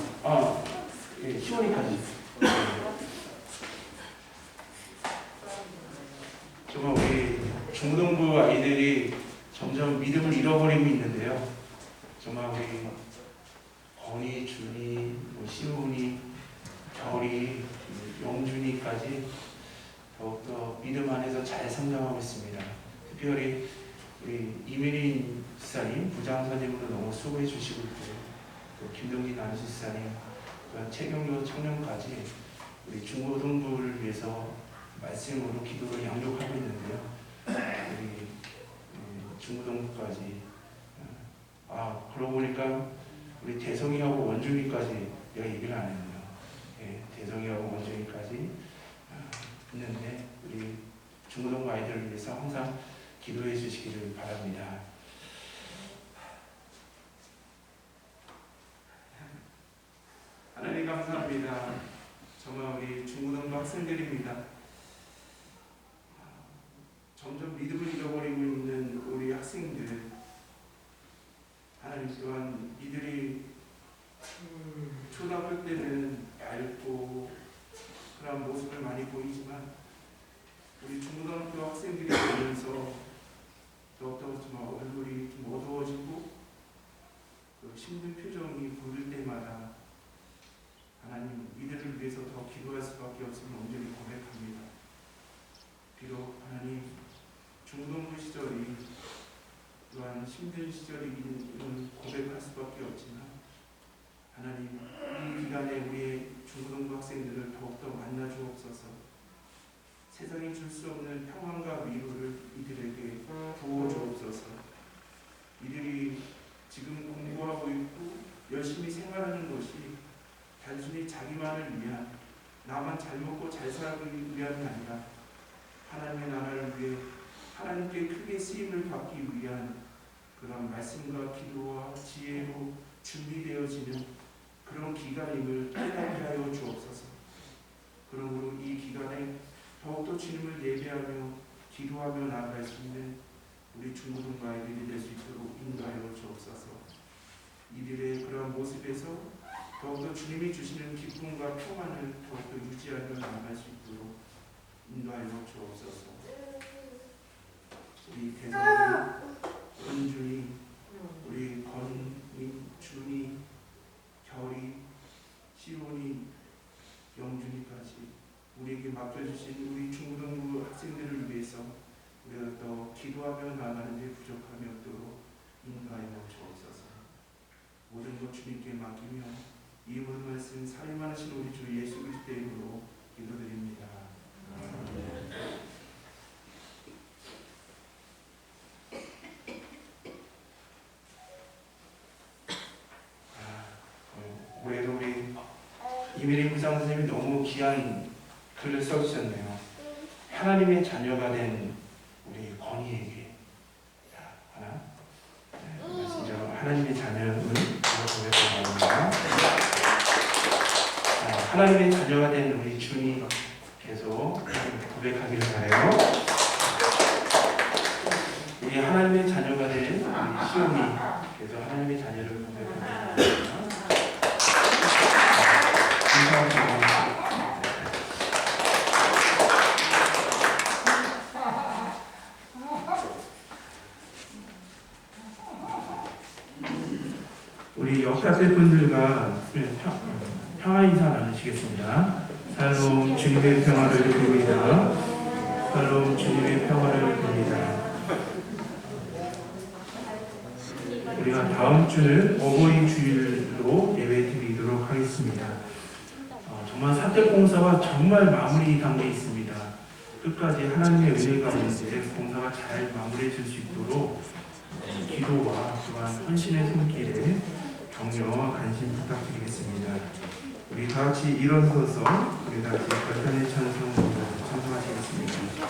예, 시원이까지. 정말 우리 중고등부 아이들이 점점 믿음을 잃어버리고 있는데요. 정말 우리 건이, 준이, 시훈이, 결이, 영준이까지 더욱더 믿음 안에서 잘 성장하고 있습니다. 특별히 우리 이민희 집사님, 부장선생님으로 너무 수고해 주시고 있고요. 또 김동진 안수사님, 또 최경도 청년까지 우리 중고등부를 위해서 말씀으로 기도를 양육하고 있는데요. 우리 중고등부까지 그러고 보니까 우리 대성이하고 원준이까지 내가 얘기를 안 했네요. 예, 대성이하고 원준이까지 있는데 우리 중고등부 아이들을 위해서 항상 기도해 주시기를 바랍니다. 하나님 감사합니다. 정말 우리 중고등부 학생들입니다. 점점 믿음을 잃어버리고 있는 우리 학생들, 하나님 또한 이들이 초등학교 때는 얇고 그런 모습을 많이 보이지만 우리 중고등학교 학생들이 되면서 더욱더 좀 얼굴이 좀 어두워지고 그 힘든 표정이 보일 때마다 하나님 이들을 위해서 더 기도할 수밖에 없음을 온전히 고백합니다. 비록 하나님 중고등부 시절이 또한 힘든 시절이기는 고백할 수밖에 없지만 하나님 이 기간에 우리의 중고등부 학생들을 더욱더 만나 주옵소서. 세상이 줄 수 없는 평안과 위로를 이들에게 부어 주옵소서. 이들이 지금 공부하고 있고 열심히 생활하는 것이 단순히 자기만을 위한, 나만 잘 먹고 잘 살기 위함이 아니라 하나님의 나라를 위해 하나님께 크게 쓰임을 받기 위한 그런 말씀과 기도와 지혜로 준비되어지는 그런 기간임을 깨닫게 하여 주옵소서. 그러므로 이 기간에 더욱더 주님을 예배하며 기도하며 나아갈 수 있는 우리 중고등부 아이들이 될 수 있도록 인도하여 주옵소서. 이들의 그러한 모습에서 더욱더 주님이 주시는 기쁨과 평안을 더욱더 유지하며 나아갈 수 있도록 인도하여 주옵소서. 우리 대성이, 은준이, 우리 건이, 준이, 결이, 시온이, 영준이까지 우리에게 맡겨주신 우리 중고등부 학생들을 위해서 우리가 더 기도하며 나가는 데 부족함이 없도록 인도하여 주옵소서. 모든 것 주님께 맡기며 이 모든 말씀 사임하신 우리 주 예수 그리스도의 이름으로 기도드립니다. 올해도 우리 이민희 부장 선생님이 너무 귀한 글을 써주셨네요. 하나님의 자녀가 된 우리 건이에게 하나 말씀처럼 하나님의 자녀는 고백합니다. 하나님의 자녀가 된 우리 준이 계속 고백하기를 바라요. 우리 하나님의 자녀가 된 우리 시온이 계속 하나님의 자녀를 고백하기를 바랍니다. 우리 역사세 분들과 평화 인사 나누시겠습니다. 살롬 주님의 평화를 빕니다. 살롬 주님의 평화를 빕니다. 우리가 다음 주는 어버이 주일로 예배 드리도록 하겠습니다. 정말 사택공사가 정말 마무리 단계에 있습니다. 끝까지 하나님의 은혜 가운데 공사가 잘 마무리해질 수 있도록 기도와 또한 헌신의 손길에 격려 관심 부탁드리겠습니다. 우리 다 같이 일어서서 우리 다 같이 결단의 찬송으로 찬송하시겠습니다.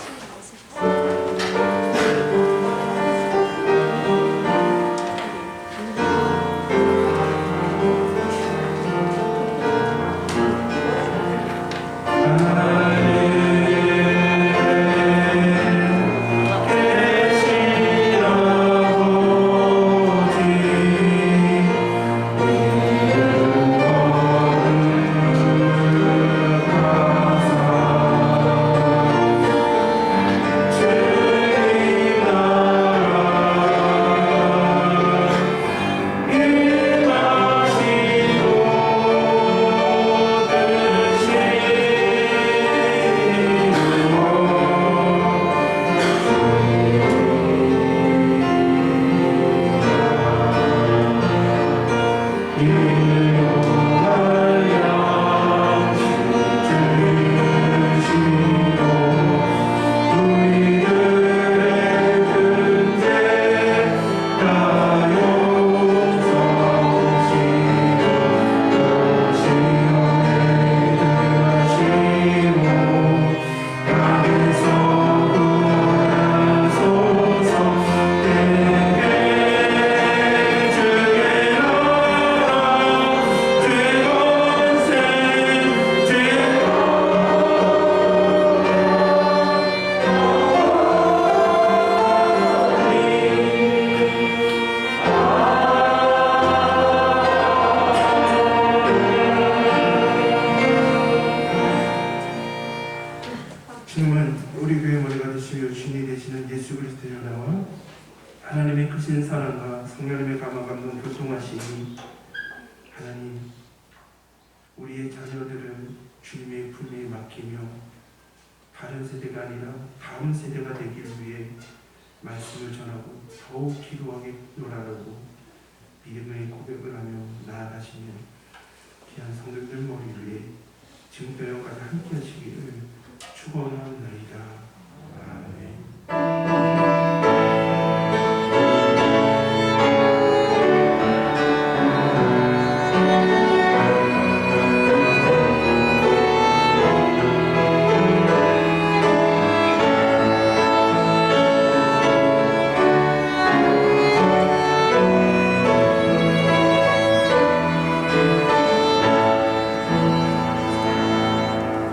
주님은 우리 교회 머리가 되시며 주인이 되시는 예수 그리스도의 나와 하나님의 크신 사랑과 성령님의 감화 감동 교통하시니 하나님 우리의 자녀들을 주님의 품에 맡기며 다른 세대가 아니라 다음 세대가 되기 위해 말씀을 전하고 더욱 기도하게 노라라고 믿음의 고백을 하며 나아가시는 귀한 성도들 머리 위에 지금부터 영까지 함께 하시기를 축원합니다.